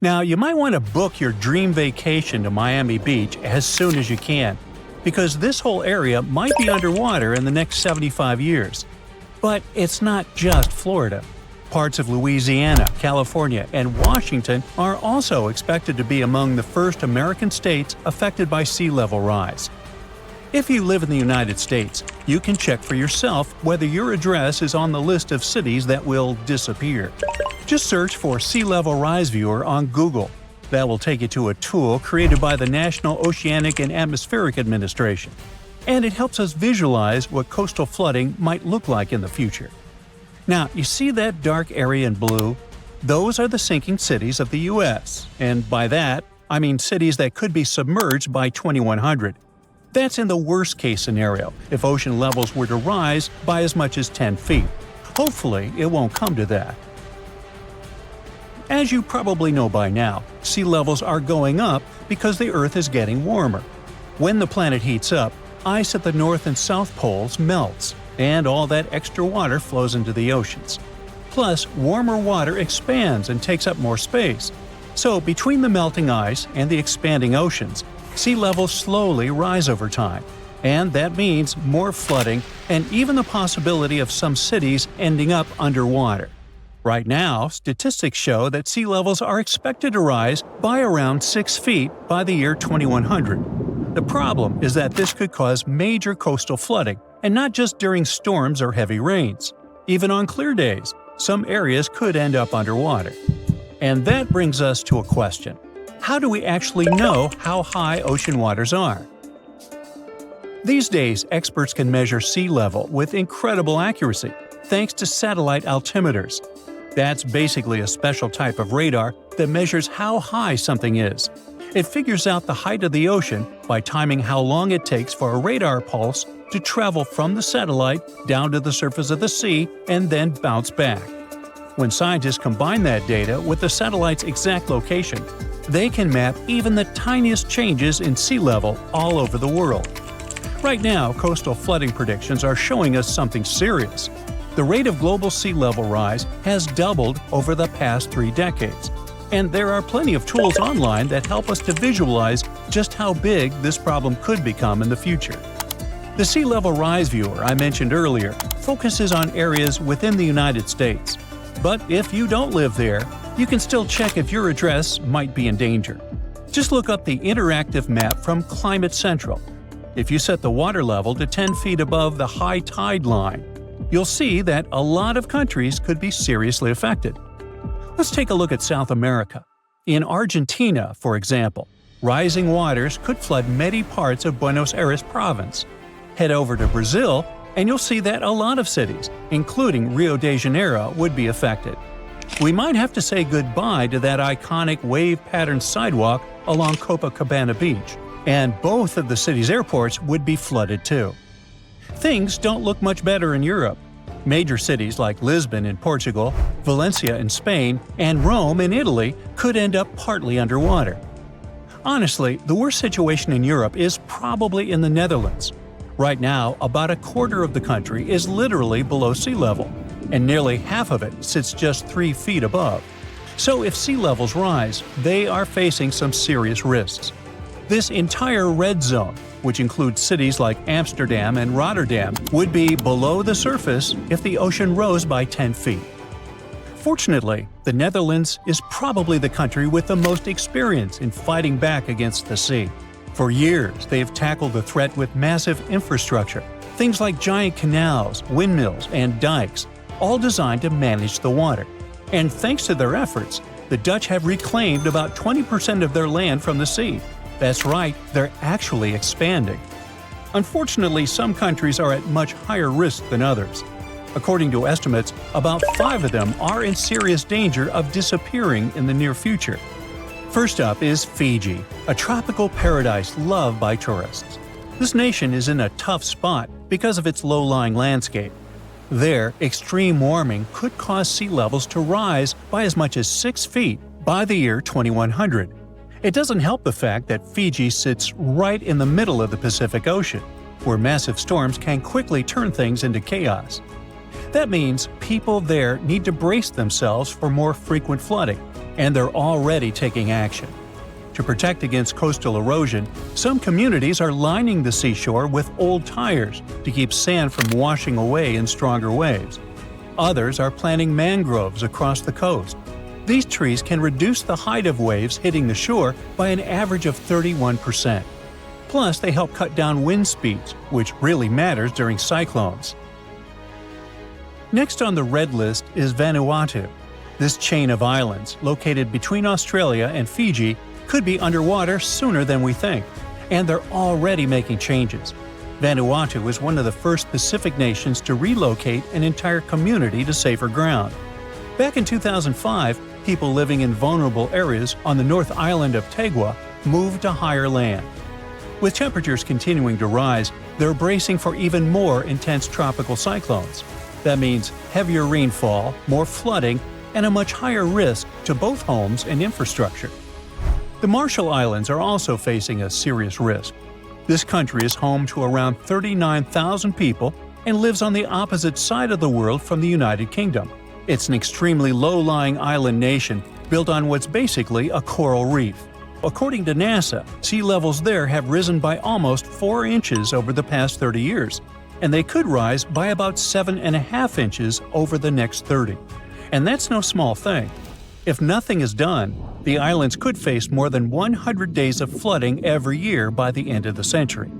Now, you might want to book your dream vacation to Miami Beach as soon as you can, because this whole area might be underwater in the next 75 years. But it's not just Florida. Parts of Louisiana, California, and Washington are also expected to be among the first American states affected by sea level rise. If you live in the United States, you can check for yourself whether your address is on the list of cities that will disappear. Just search for Sea Level Rise Viewer on Google. That will take you to a tool created by the National Oceanic and Atmospheric Administration. And it helps us visualize what coastal flooding might look like in the future. Now, you see that dark area in blue? Those are the sinking cities of the U.S., and by that, I mean cities that could be submerged by 2100. That's in the worst-case scenario, if ocean levels were to rise by as much as 10 feet. Hopefully, it won't come to that. As you probably know by now, sea levels are going up because the Earth is getting warmer. When the planet heats up, ice at the North and South poles melts, and all that extra water flows into the oceans. Plus, warmer water expands and takes up more space. So, between the melting ice and the expanding oceans, sea levels slowly rise over time. And that means more flooding and even the possibility of some cities ending up underwater. Right now, statistics show that sea levels are expected to rise by around 6 feet by the year 2100. The problem is that this could cause major coastal flooding, and not just during storms or heavy rains. Even on clear days, some areas could end up underwater. And that brings us to a question. How do we actually know how high ocean waters are? These days, experts can measure sea level with incredible accuracy, thanks to satellite altimeters. That's basically a special type of radar that measures how high something is. It figures out the height of the ocean by timing how long it takes for a radar pulse to travel from the satellite down to the surface of the sea and then bounce back. When scientists combine that data with the satellite's exact location, they can map even the tiniest changes in sea level all over the world. Right now, coastal flooding predictions are showing us something serious. The rate of global sea level rise has doubled over the past 3 decades. And there are plenty of tools online that help us to visualize just how big this problem could become in the future. The Sea Level Rise Viewer I mentioned earlier focuses on areas within the United States. But if you don't live there, you can still check if your address might be in danger. Just look up the interactive map from Climate Central. If you set the water level to 10 feet above the high tide line, you'll see that a lot of countries could be seriously affected. Let's take a look at South America. In Argentina, for example, rising waters could flood many parts of Buenos Aires province. Head over to Brazil, and you'll see that a lot of cities, including Rio de Janeiro, would be affected. We might have to say goodbye to that iconic wave-patterned sidewalk along Copacabana Beach, and both of the city's airports would be flooded too. Things don't look much better in Europe. Major cities like Lisbon in Portugal, Valencia in Spain, and Rome in Italy could end up partly underwater. Honestly, the worst situation in Europe is probably in the Netherlands. Right now, about a quarter of the country is literally below sea level, and nearly half of it sits just 3 feet above. So if sea levels rise, they are facing some serious risks. This entire red zone, which includes cities like Amsterdam and Rotterdam, would be below the surface if the ocean rose by 10 feet. Fortunately, the Netherlands is probably the country with the most experience in fighting back against the sea. For years, they have tackled the threat with massive infrastructure, things like giant canals, windmills, and dikes, all designed to manage the water. And thanks to their efforts, the Dutch have reclaimed about 20% of their land from the sea. That's right, they're actually expanding. Unfortunately, some countries are at much higher risk than others. According to estimates, about 5 of them are in serious danger of disappearing in the near future. First up is Fiji, a tropical paradise loved by tourists. This nation is in a tough spot because of its low-lying landscape. There, extreme warming could cause sea levels to rise by as much as 6 feet by the year 2100. It doesn't help the fact that Fiji sits right in the middle of the Pacific Ocean, where massive storms can quickly turn things into chaos. That means people there need to brace themselves for more frequent flooding, and they're already taking action. To protect against coastal erosion, some communities are lining the seashore with old tires to keep sand from washing away in stronger waves. Others are planting mangroves across the coast. These trees can reduce the height of waves hitting the shore by an average of 31%. Plus, they help cut down wind speeds, which really matters during cyclones. Next on the red list is Vanuatu. This chain of islands, located between Australia and Fiji, could be underwater sooner than we think, and they're already making changes. Vanuatu was one of the first Pacific nations to relocate an entire community to safer ground. Back in 2005, people living in vulnerable areas on the North Island of Tegua moved to higher land. With temperatures continuing to rise, they're bracing for even more intense tropical cyclones. That means heavier rainfall, more flooding, and a much higher risk to both homes and infrastructure. The Marshall Islands are also facing a serious risk. This country is home to around 39,000 people and lives on the opposite side of the world from the United Kingdom. It's an extremely low-lying island nation built on what's basically a coral reef. According to NASA, sea levels there have risen by almost 4 inches over the past 30 years, and they could rise by about 7.5 inches over the next 30. And that's no small thing. If nothing is done, the islands could face more than 100 days of flooding every year by the end of the century.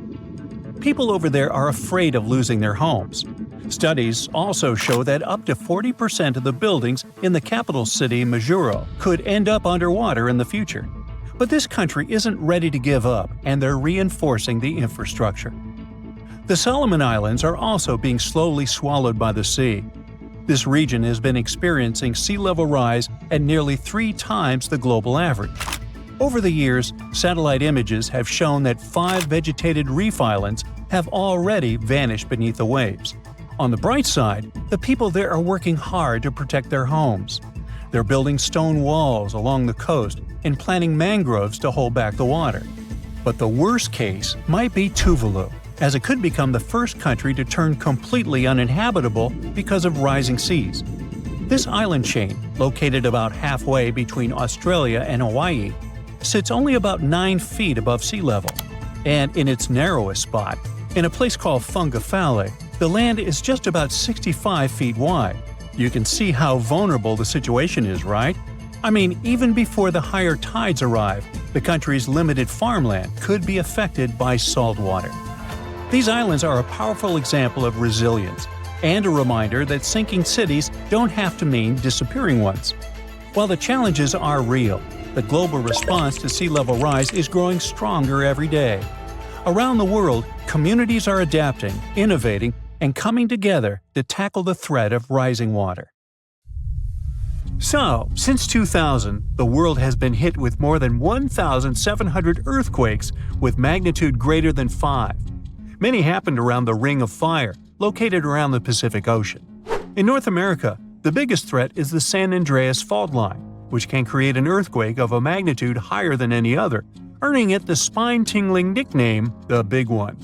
People over there are afraid of losing their homes. Studies also show that up to 40% of the buildings in the capital city, Majuro, could end up underwater in the future. But this country isn't ready to give up, and they're reinforcing the infrastructure. The Solomon Islands are also being slowly swallowed by the sea. This region has been experiencing sea level rise at nearly 3 times the global average. Over the years, satellite images have shown that 5 vegetated reef islands have already vanished beneath the waves. On the bright side, the people there are working hard to protect their homes. They're building stone walls along the coast and planting mangroves to hold back the water. But the worst case might be Tuvalu, as it could become the first country to turn completely uninhabitable because of rising seas. This island chain, located about halfway between Australia and Hawaii, sits only about 9 feet above sea level. And in its narrowest spot, in a place called Fungafale, the land is just about 65 feet wide. You can see how vulnerable the situation is, right? I mean, even before the higher tides arrive, the country's limited farmland could be affected by salt water. These islands are a powerful example of resilience, and a reminder that sinking cities don't have to mean disappearing ones. While the challenges are real, the global response to sea level rise is growing stronger every day. Around the world, communities are adapting, innovating, and coming together to tackle the threat of rising water. So, since 2000, the world has been hit with more than 1,700 earthquakes with magnitude greater than 5. Many happened around the Ring of Fire, located around the Pacific Ocean. In North America, the biggest threat is the San Andreas Fault Line, which can create an earthquake of a magnitude higher than any other, earning it the spine-tingling nickname, the Big One.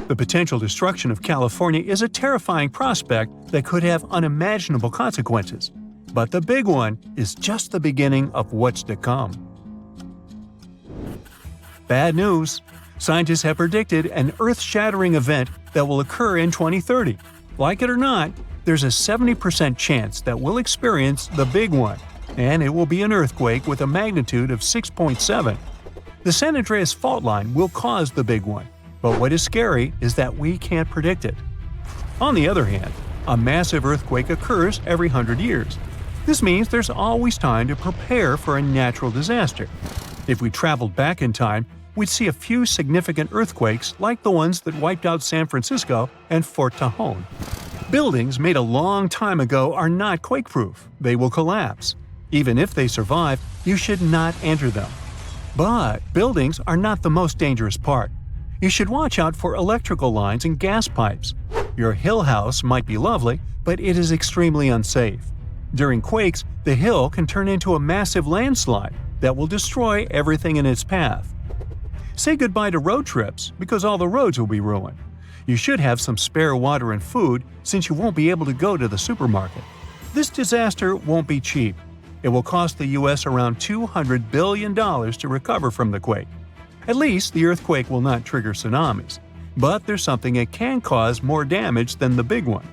The potential destruction of California is a terrifying prospect that could have unimaginable consequences. But the Big One is just the beginning of what's to come. Bad news! Scientists have predicted an earth-shattering event that will occur in 2030. Like it or not, there's a 70% chance that we'll experience the Big One, and it will be an earthquake with a magnitude of 6.7. The San Andreas Fault Line will cause the Big One, but what is scary is that we can't predict it. On the other hand, a massive earthquake occurs every 100 years. This means there's always time to prepare for a natural disaster. If we traveled back in time, we'd see a few significant earthquakes like the ones that wiped out San Francisco and Fort Tajon. Buildings made a long time ago are not quake-proof. They will collapse. Even if they survive, you should not enter them. But buildings are not the most dangerous part. You should watch out for electrical lines and gas pipes. Your hill house might be lovely, but it is extremely unsafe. During quakes, the hill can turn into a massive landslide that will destroy everything in its path. Say goodbye to road trips because all the roads will be ruined. You should have some spare water and food since you won't be able to go to the supermarket. This disaster won't be cheap. It will cost the U.S. around $200 billion to recover from the quake. At least the earthquake will not trigger tsunamis, but there's something it can cause more damage than the big one.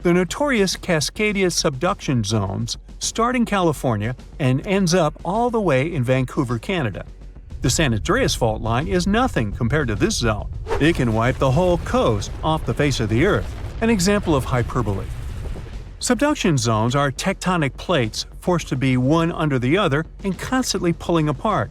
The notorious Cascadia subduction zones start in California and ends up all the way in Vancouver, Canada. The San Andreas fault line is nothing compared to this zone. It can wipe the whole coast off the face of the Earth, an example of hyperbole. Subduction zones are tectonic plates forced to be one under the other and constantly pulling apart.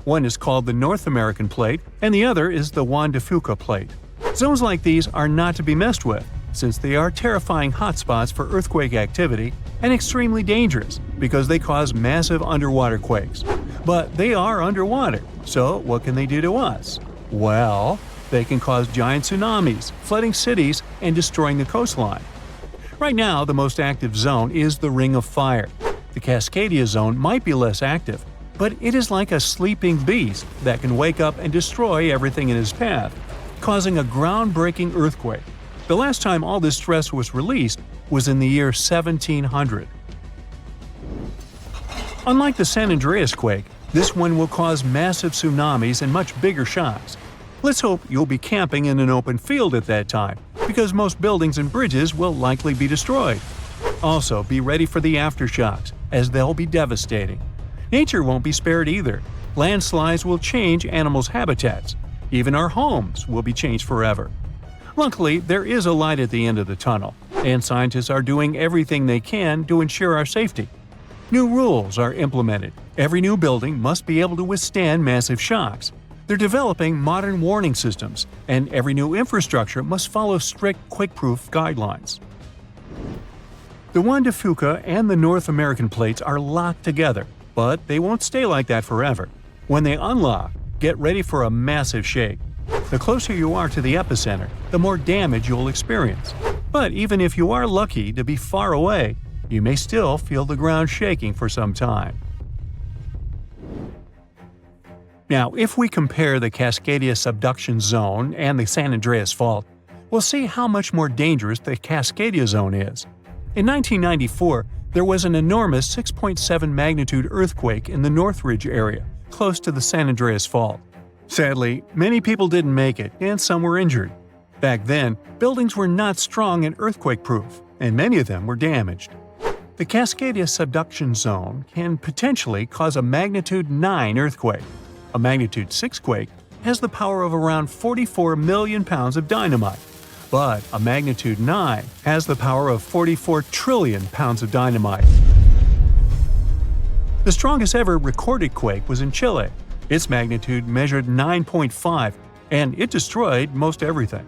One is called the North American Plate, and the other is the Juan de Fuca Plate. Zones like these are not to be messed with, since they are terrifying hotspots for earthquake activity and extremely dangerous because they cause massive underwater quakes. But they are underwater, so what can they do to us? Well, they can cause giant tsunamis, flooding cities, and destroying the coastline. Right now, the most active zone is the Ring of Fire. The Cascadia zone might be less active, but it is like a sleeping beast that can wake up and destroy everything in its path, causing a groundbreaking earthquake. The last time all this stress was released was in the year 1700. Unlike the San Andreas quake, this one will cause massive tsunamis and much bigger shocks. Let's hope you'll be camping in an open field at that time, because most buildings and bridges will likely be destroyed. Also, be ready for the aftershocks, as they'll be devastating. Nature won't be spared either. Landslides will change animals' habitats. Even our homes will be changed forever. Luckily, there is a light at the end of the tunnel, and scientists are doing everything they can to ensure our safety. New rules are implemented. Every new building must be able to withstand massive shocks. They're developing modern warning systems, and every new infrastructure must follow strict quake-proof guidelines. The Juan de Fuca and the North American plates are locked together, but they won't stay like that forever. When they unlock, get ready for a massive shake. The closer you are to the epicenter, the more damage you'll experience. But even if you are lucky to be far away, you may still feel the ground shaking for some time. Now, if we compare the Cascadia subduction zone and the San Andreas fault, we'll see how much more dangerous the Cascadia zone is. In 1994, there was an enormous 6.7 magnitude earthquake in the Northridge area, close to the San Andreas fault. Sadly, many people didn't make it, and some were injured. Back then, buildings were not strong and earthquake-proof, and many of them were damaged. The Cascadia subduction zone can potentially cause a magnitude 9 earthquake. A magnitude 6 quake has the power of around 44 million pounds of dynamite, but a magnitude 9 has the power of 44 trillion pounds of dynamite. The strongest ever recorded quake was in Chile. Its magnitude measured 9.5, and it destroyed most everything.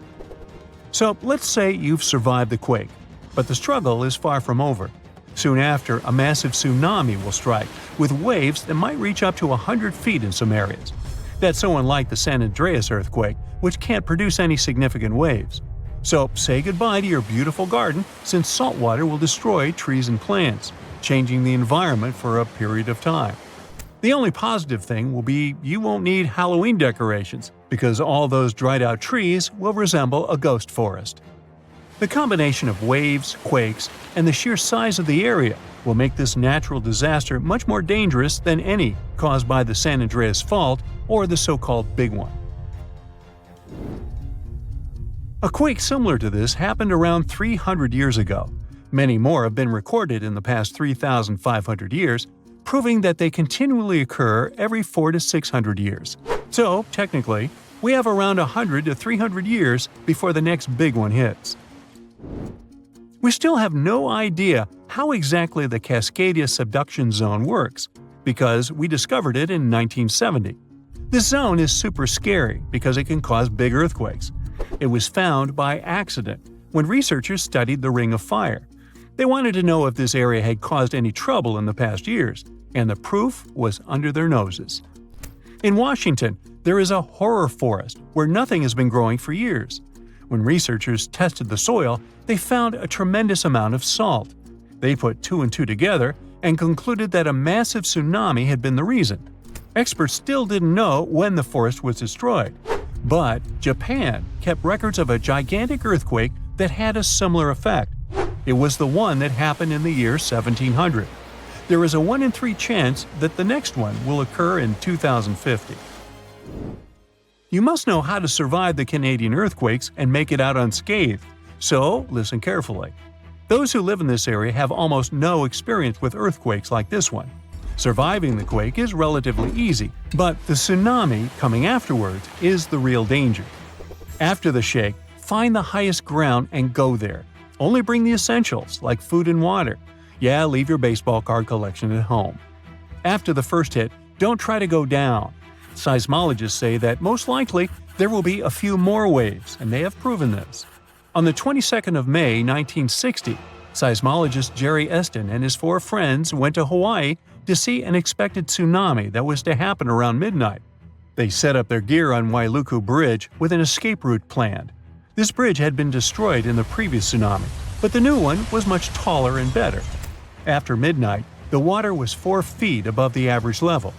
So let's say you've survived the quake, but the struggle is far from over. Soon after, a massive tsunami will strike, with waves that might reach up to 100 feet in some areas. That's so unlike the San Andreas earthquake, which can't produce any significant waves. So say goodbye to your beautiful garden, since salt water will destroy trees and plants, changing the environment for a period of time. The only positive thing will be you won't need Halloween decorations, because all those dried-out trees will resemble a ghost forest. The combination of waves, quakes, and the sheer size of the area will make this natural disaster much more dangerous than any caused by the San Andreas fault or the so-called Big One. A quake similar to this happened around 300 years ago. Many more have been recorded in the past 3,500 years, proving that they continually occur every 400 to 600 years. So, technically, we have around 100 to 300 years before the next big one hits. We still have no idea how exactly the Cascadia subduction zone works, because we discovered it in 1970. This zone is super scary because it can cause big earthquakes. It was found by accident when researchers studied the Ring of Fire. They wanted to know if this area had caused any trouble in the past years, and the proof was under their noses. In Washington, there is a horror forest where nothing has been growing for years. When researchers tested the soil, they found a tremendous amount of salt. They put 2 and 2 together and concluded that a massive tsunami had been the reason. Experts still didn't know when the forest was destroyed, but Japan kept records of a gigantic earthquake that had a similar effect. It was the one that happened in the year 1700. There is a 1 in 3 chance that the next one will occur in 2050. You must know how to survive the Canadian earthquakes and make it out unscathed, so listen carefully. Those who live in this area have almost no experience with earthquakes like this one. Surviving the quake is relatively easy, but the tsunami coming afterwards is the real danger. After the shake, find the highest ground and go there. Only bring the essentials, like food and water. Yeah, leave your baseball card collection at home. After the first hit, don't try to go down. Seismologists say that most likely there will be a few more waves, and they have proven this. On the 22nd of May, 1960, seismologist Jerry Eston and his 4 friends went to Hawaii to see an expected tsunami that was to happen around midnight. They set up their gear on Wailuku Bridge with an escape route planned. This bridge had been destroyed in the previous tsunami, but the new one was much taller and better. After midnight, the water was 4 feet above the average level.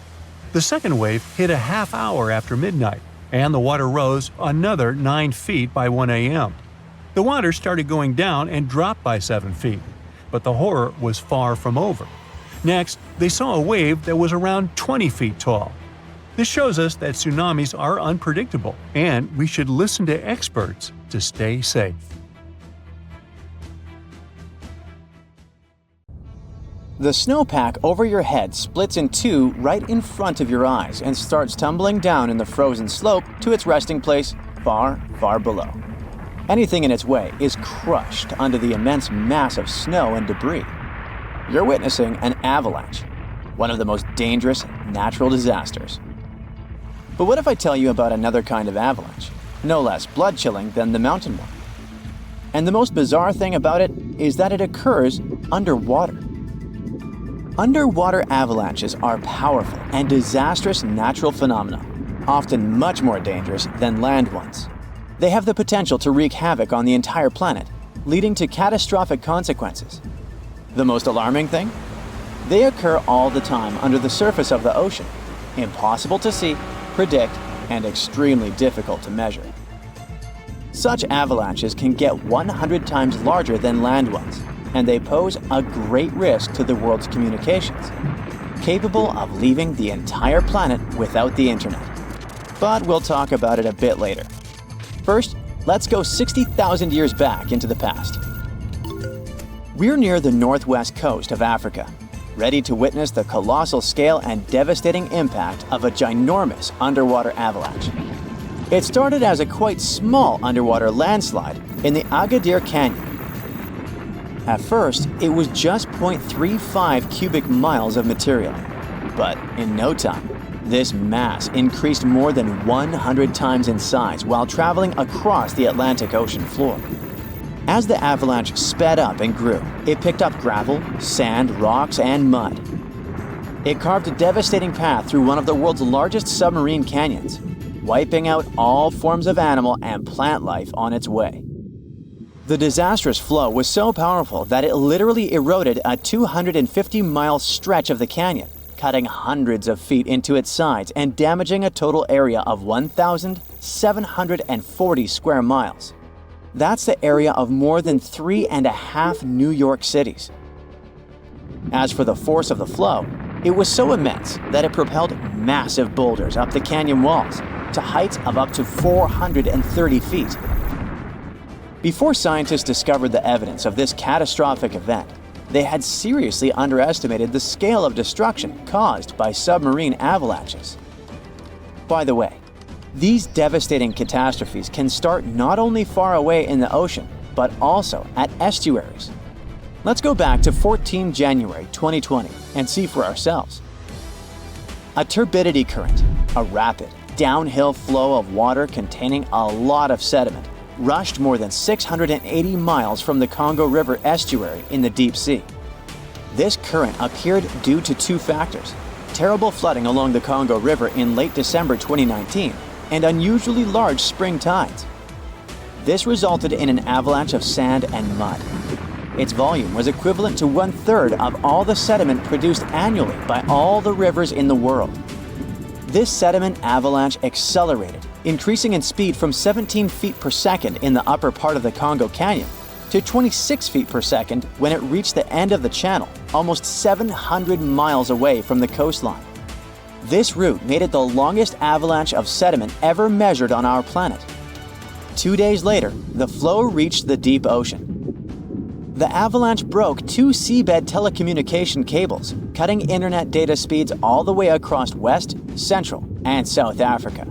The second wave hit a half hour after midnight, and the water rose another 9 feet by 1 a.m. The water started going down and dropped by 7 feet, but the horror was far from over. Next, they saw a wave that was around 20 feet tall. This shows us that tsunamis are unpredictable, and we should listen to experts to stay safe. The snowpack over your head splits in two right in front of your eyes and starts tumbling down in the frozen slope to its resting place far, far below. Anything in its way is crushed under the immense mass of snow and debris. You're witnessing an avalanche, one of the most dangerous natural disasters. But what if I tell you about another kind of avalanche, no less blood-chilling than the mountain one? And the most bizarre thing about it is that it occurs underwater. Underwater avalanches are powerful and disastrous natural phenomena, often much more dangerous than land ones. They have the potential to wreak havoc on the entire planet, leading to catastrophic consequences. The most alarming thing? They occur all the time under the surface of the ocean, impossible to see, predict, and extremely difficult to measure. Such avalanches can get 100 times larger than land ones, and they pose a great risk to the world's communications, capable of leaving the entire planet without the internet. But we'll talk about it a bit later. First, let's go 60,000 years back into the past. We're near the northwest coast of Africa, ready to witness the colossal scale and devastating impact of a ginormous underwater avalanche. It started as a quite small underwater landslide in the Agadir Canyon. At first, it was just 0.35 cubic miles of material, but in no time, this mass increased more than 100 times in size while traveling across the Atlantic Ocean floor. As the avalanche sped up and grew, it picked up gravel, sand, rocks, and mud. It carved a devastating path through one of the world's largest submarine canyons, wiping out all forms of animal and plant life on its way. The disastrous flow was so powerful that it literally eroded a 250-mile stretch of the canyon, cutting hundreds of feet into its sides and damaging a total area of 1,740 square miles. That's the area of more than 3.5 New York cities. As for the force of the flow, it was so immense that it propelled massive boulders up the canyon walls to heights of up to 430 feet. Before scientists discovered the evidence of this catastrophic event, they had seriously underestimated the scale of destruction caused by submarine avalanches. By the way, these devastating catastrophes can start not only far away in the ocean, but also at estuaries. Let's go back to 14 January 2020 and see for ourselves. A turbidity current, a rapid, downhill flow of water containing a lot of sediment, rushed more than 680 miles from the Congo River estuary in the deep sea. This current appeared due to two factors: terrible flooding along the Congo River in late December 2019 and unusually large spring tides. This resulted in an avalanche of sand and mud. Its volume was equivalent to 1/3 of all the sediment produced annually by all the rivers in the world. This sediment avalanche accelerated, increasing in speed from 17 feet per second in the upper part of the Congo Canyon to 26 feet per second when it reached the end of the channel, almost 700 miles away from the coastline. This route made it the longest avalanche of sediment ever measured on our planet. 2 days later, the flow reached the deep ocean. The avalanche broke 2 seabed telecommunication cables, cutting internet data speeds all the way across West, Central, and South Africa.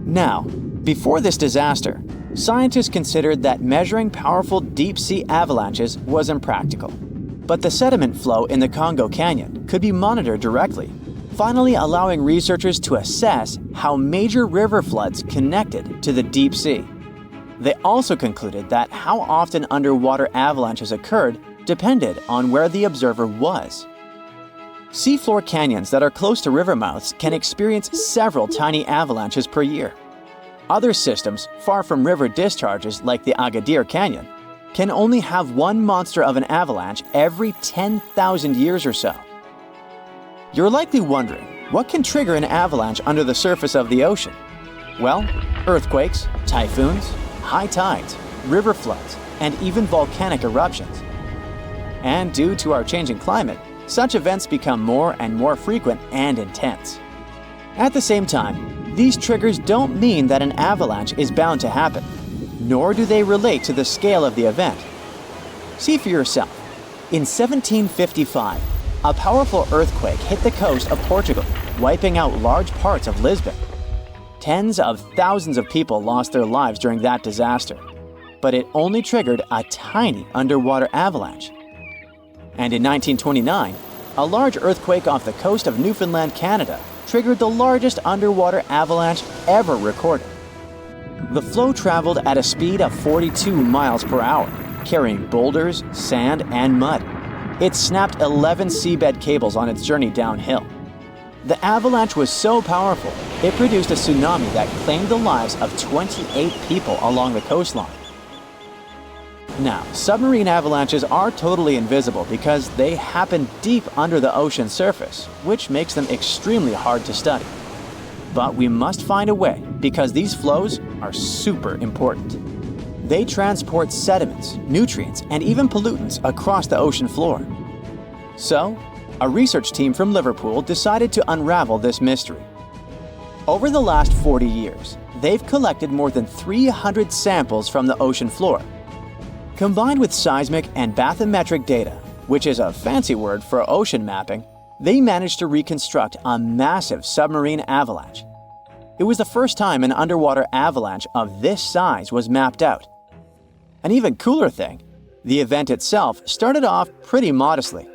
Now, before this disaster, scientists considered that measuring powerful deep-sea avalanches was impractical. But the sediment flow in the Congo Canyon could be monitored directly, finally allowing researchers to assess how major river floods connected to the deep sea. They also concluded that how often underwater avalanches occurred depended on where the observer was. Seafloor canyons that are close to river mouths can experience several tiny avalanches per year. Other systems, far from river discharges like the Agadir Canyon, can only have one monster of an avalanche every 10,000 years or so. You're likely wondering, what can trigger an avalanche under the surface of the ocean? Well, earthquakes, typhoons, high tides, river floods, and even volcanic eruptions. And due to our changing climate, such events become more and more frequent and intense. At the same time, these triggers don't mean that an avalanche is bound to happen, nor do they relate to the scale of the event. See for yourself. In 1755, a powerful earthquake hit the coast of Portugal, wiping out large parts of Lisbon. Tens of thousands of people lost their lives during that disaster, but it only triggered a tiny underwater avalanche. And in 1929, a large earthquake off the coast of Newfoundland, Canada, triggered the largest underwater avalanche ever recorded. The flow traveled at a speed of 42 miles per hour, carrying boulders, sand, and mud. It snapped 11 seabed cables on its journey downhill. The avalanche was so powerful, it produced a tsunami that claimed the lives of 28 people along the coastline. Now, submarine avalanches are totally invisible because they happen deep under the ocean surface, which makes them extremely hard to study. But we must find a way because these flows are super important. They transport sediments, nutrients, and even pollutants across the ocean floor. So, a research team from Liverpool decided to unravel this mystery. Over the last 40 years, they've collected more than 300 samples from the ocean floor. Combined with seismic and bathymetric data, which is a fancy word for ocean mapping, they managed to reconstruct a massive submarine avalanche. It was the first time an underwater avalanche of this size was mapped out. An even cooler thing, the event itself started off pretty modestly,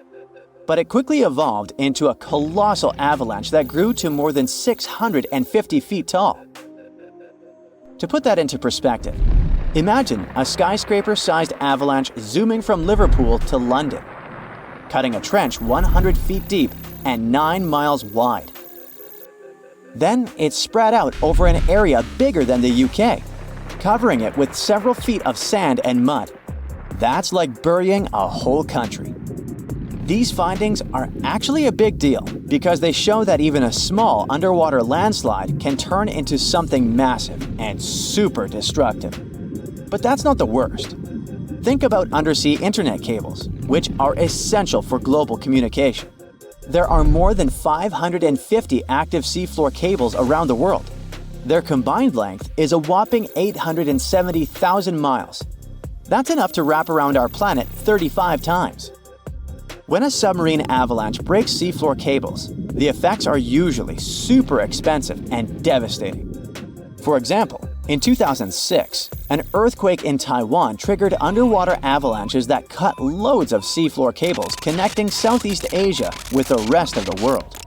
but it quickly evolved into a colossal avalanche that grew to more than 650 feet tall. To put that into perspective, imagine a skyscraper-sized avalanche zooming from Liverpool to London, cutting a trench 100 feet deep and 9 miles wide. Then it spread out over an area bigger than the UK, covering it with several feet of sand and mud. That's like burying a whole country. These findings are actually a big deal because they show that even a small underwater landslide can turn into something massive and super destructive. But that's not the worst. Think about undersea internet cables, which are essential for global communication. There are more than 550 active seafloor cables around the world. Their combined length is a whopping 870,000 miles. That's enough to wrap around our planet 35 times. When a submarine avalanche breaks seafloor cables, the effects are usually super expensive and devastating. For example, in 2006, an earthquake in Taiwan triggered underwater avalanches that cut loads of seafloor cables connecting Southeast Asia with the rest of the world.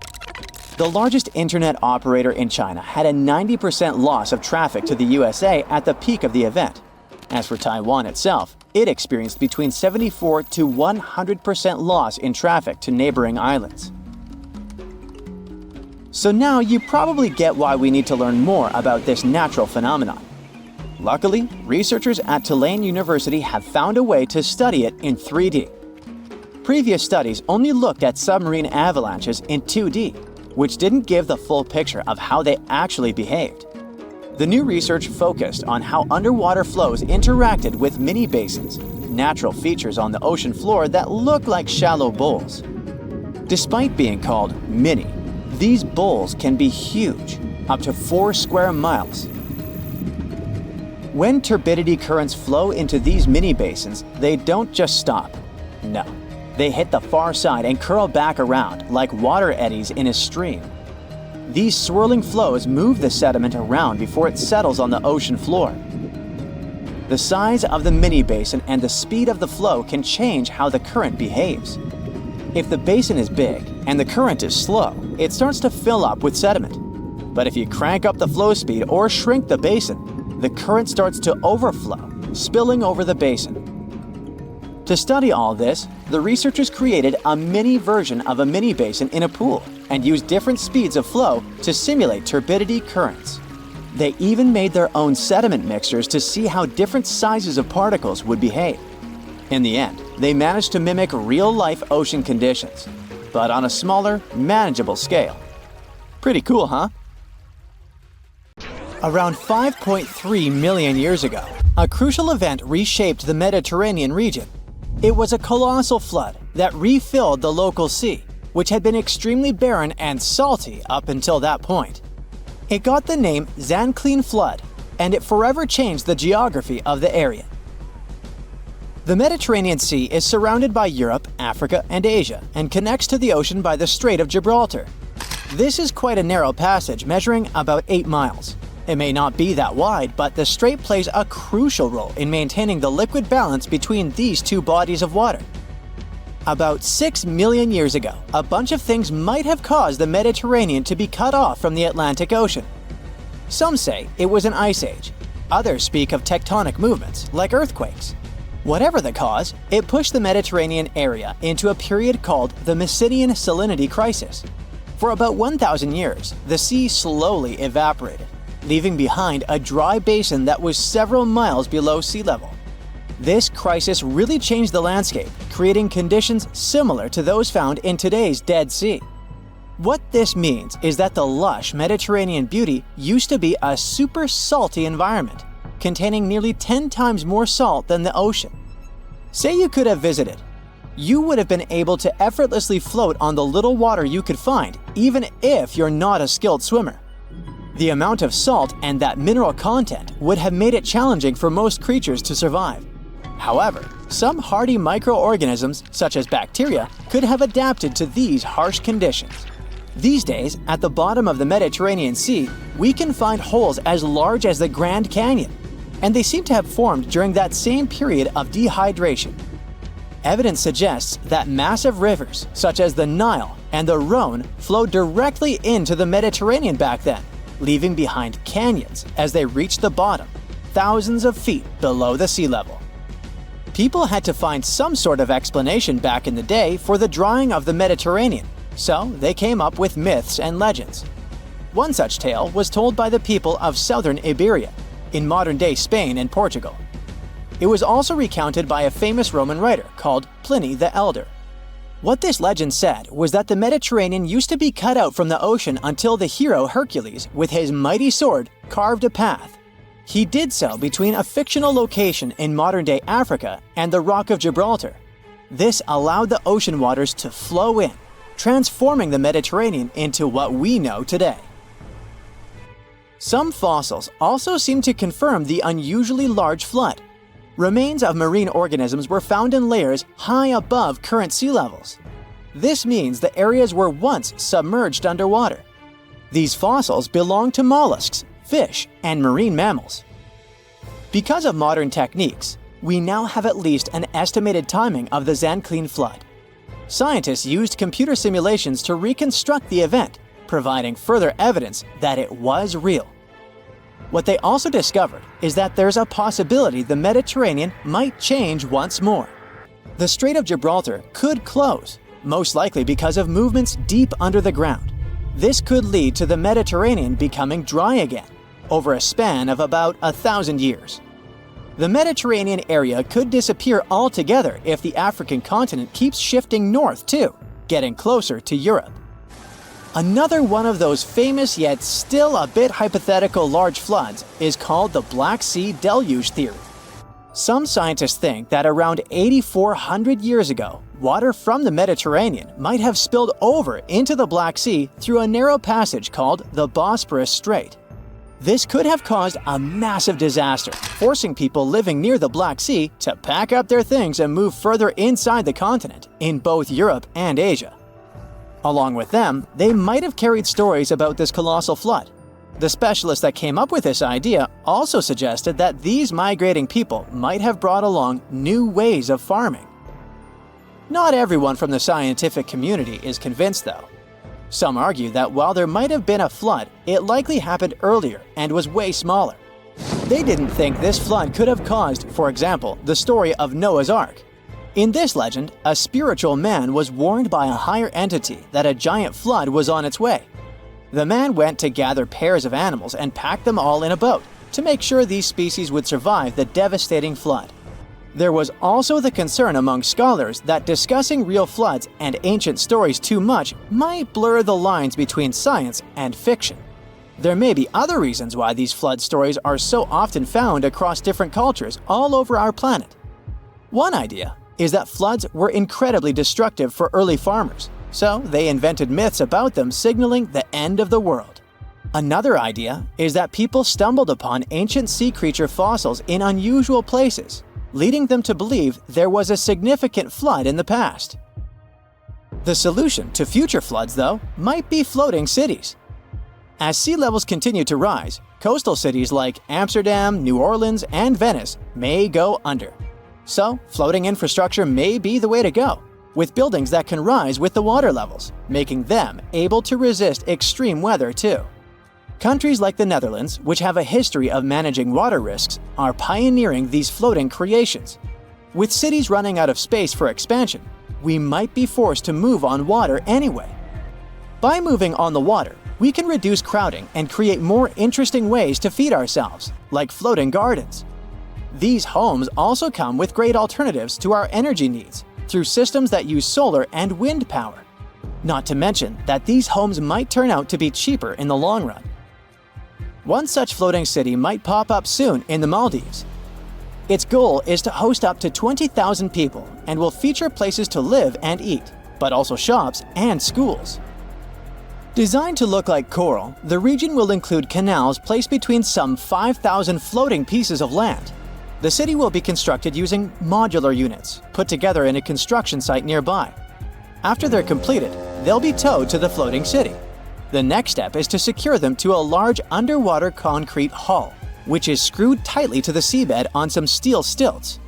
The largest internet operator in China had a 90% loss of traffic to the USA at the peak of the event. As for Taiwan itself, it experienced between 74 to 100% loss in traffic to neighboring islands. So now you probably get why we need to learn more about this natural phenomenon. Luckily, researchers at Tulane University have found a way to study it in 3D. Previous studies only looked at submarine avalanches in 2D, which didn't give the full picture of how they actually behaved. The new research focused on how underwater flows interacted with mini basins, natural features on the ocean floor that look like shallow bowls. Despite being called mini, these bowls can be huge, up to 4 square miles. When turbidity currents flow into these mini basins, they don't just stop. No, they hit the far side and curl back around like water eddies in a stream. These swirling flows move the sediment around before it settles on the ocean floor. The size of the mini basin and the speed of the flow can change how the current behaves. If the basin is big and the current is slow, it starts to fill up with sediment. But if you crank up the flow speed or shrink the basin, the current starts to overflow, spilling over the basin. To study all this, the researchers created a mini version of a mini basin in a pool and used different speeds of flow to simulate turbidity currents. They even made their own sediment mixtures to see how different sizes of particles would behave. In the end, they managed to mimic real-life ocean conditions, but on a smaller, manageable scale. Pretty cool, huh? Around 5.3 million years ago, a crucial event reshaped the Mediterranean region. It was a colossal flood that refilled the local sea, which had been extremely barren and salty up until that point. It got the name Zanclean Flood, and it forever changed the geography of the area. The Mediterranean Sea is surrounded by Europe, Africa, and Asia, and connects to the ocean by the Strait of Gibraltar. This is quite a narrow passage, measuring about 8 miles. It may not be that wide, but the strait plays a crucial role in maintaining the liquid balance between these two bodies of water. About 6 million years ago, a bunch of things might have caused the Mediterranean to be cut off from the Atlantic Ocean. Some say it was an ice age. Others speak of tectonic movements, like earthquakes. Whatever the cause, it pushed the Mediterranean area into a period called the Mycenaean Salinity Crisis. For about 1,000 years, the sea slowly evaporated, leaving behind a dry basin that was several miles below sea level. This crisis really changed the landscape, creating conditions similar to those found in today's Dead Sea. What this means is that the lush Mediterranean beauty used to be a super salty environment, containing nearly 10 times more salt than the ocean. Say you could have visited. You would have been able to effortlessly float on the little water you could find, even if you're not a skilled swimmer. The amount of salt and that mineral content would have made it challenging for most creatures to survive. However, some hardy microorganisms, such as bacteria, could have adapted to these harsh conditions. These days, at the bottom of the Mediterranean Sea, we can find holes as large as the Grand Canyon, and they seem to have formed during that same period of dehydration. Evidence suggests that massive rivers, such as the Nile and the Rhone, flowed directly into the Mediterranean back then, leaving behind canyons as they reached the bottom, thousands of feet below the sea level. People had to find some sort of explanation back in the day for the drying of the Mediterranean, so they came up with myths and legends. One such tale was told by the people of southern Iberia, in modern-day Spain and Portugal. It was also recounted by a famous Roman writer called Pliny the Elder. What this legend said was that the Mediterranean used to be cut out from the ocean until the hero Hercules, with his mighty sword, carved a path. He did so between a fictional location in modern-day Africa and the Rock of Gibraltar. This allowed the ocean waters to flow in, transforming the Mediterranean into what we know today. Some fossils also seem to confirm the unusually large flood. Remains of marine organisms were found in layers high above current sea levels. This means the areas were once submerged underwater. These fossils belong to mollusks, fish, and marine mammals. Because of modern techniques, we now have at least an estimated timing of the Zanclean flood. Scientists used computer simulations to reconstruct the event, providing further evidence that it was real. What they also discovered is that there's a possibility the Mediterranean might change once more. The Strait of Gibraltar could close, most likely because of movements deep under the ground. This could lead to the Mediterranean becoming dry again, over a span of about 1,000 years. The Mediterranean area could disappear altogether if the African continent keeps shifting north too, getting closer to Europe. Another one of those famous yet still a bit hypothetical large floods is called the Black Sea Deluge theory. Some scientists think that around 8,400 years ago, water from the Mediterranean might have spilled over into the Black Sea through a narrow passage called the Bosporus Strait. This could have caused a massive disaster, forcing people living near the Black Sea to pack up their things and move further inside the continent in both Europe and Asia. Along with them, they might have carried stories about this colossal flood. The specialist that came up with this idea also suggested that these migrating people might have brought along new ways of farming. Not everyone from the scientific community is convinced, though. Some argue that while there might have been a flood, it likely happened earlier and was way smaller. They didn't think this flood could have caused, for example, the story of Noah's Ark. In this legend, a spiritual man was warned by a higher entity that a giant flood was on its way. The man went to gather pairs of animals and pack them all in a boat to make sure these species would survive the devastating flood. There was also the concern among scholars that discussing real floods and ancient stories too much might blur the lines between science and fiction. There may be other reasons why these flood stories are so often found across different cultures all over our planet. One idea is that floods were incredibly destructive for early farmers, so they invented myths about them signaling the end of the world. Another idea is that people stumbled upon ancient sea creature fossils in unusual places, leading them to believe there was a significant flood in the past. The solution to future floods, though, might be floating cities. As sea levels continue to rise, coastal cities like Amsterdam, New Orleans, and Venice may go under. So, floating infrastructure may be the way to go, with buildings that can rise with the water levels, making them able to resist extreme weather too. Countries like the Netherlands, which have a history of managing water risks, are pioneering these floating creations. With cities running out of space for expansion, we might be forced to move on water anyway. By moving on the water, we can reduce crowding and create more interesting ways to feed ourselves, like floating gardens. These homes also come with great alternatives to our energy needs through systems that use solar and wind power. Not to mention that these homes might turn out to be cheaper in the long run. One such floating city might pop up soon in the Maldives. Its goal is to host up to 20,000 people and will feature places to live and eat, but also shops and schools. Designed to look like coral, the region will include canals placed between some 5,000 floating pieces of land. The city will be constructed using modular units, put together in a construction site nearby. After they're completed, they'll be towed to the floating city. The next step is to secure them to a large underwater concrete hull, which is screwed tightly to the seabed on some steel stilts.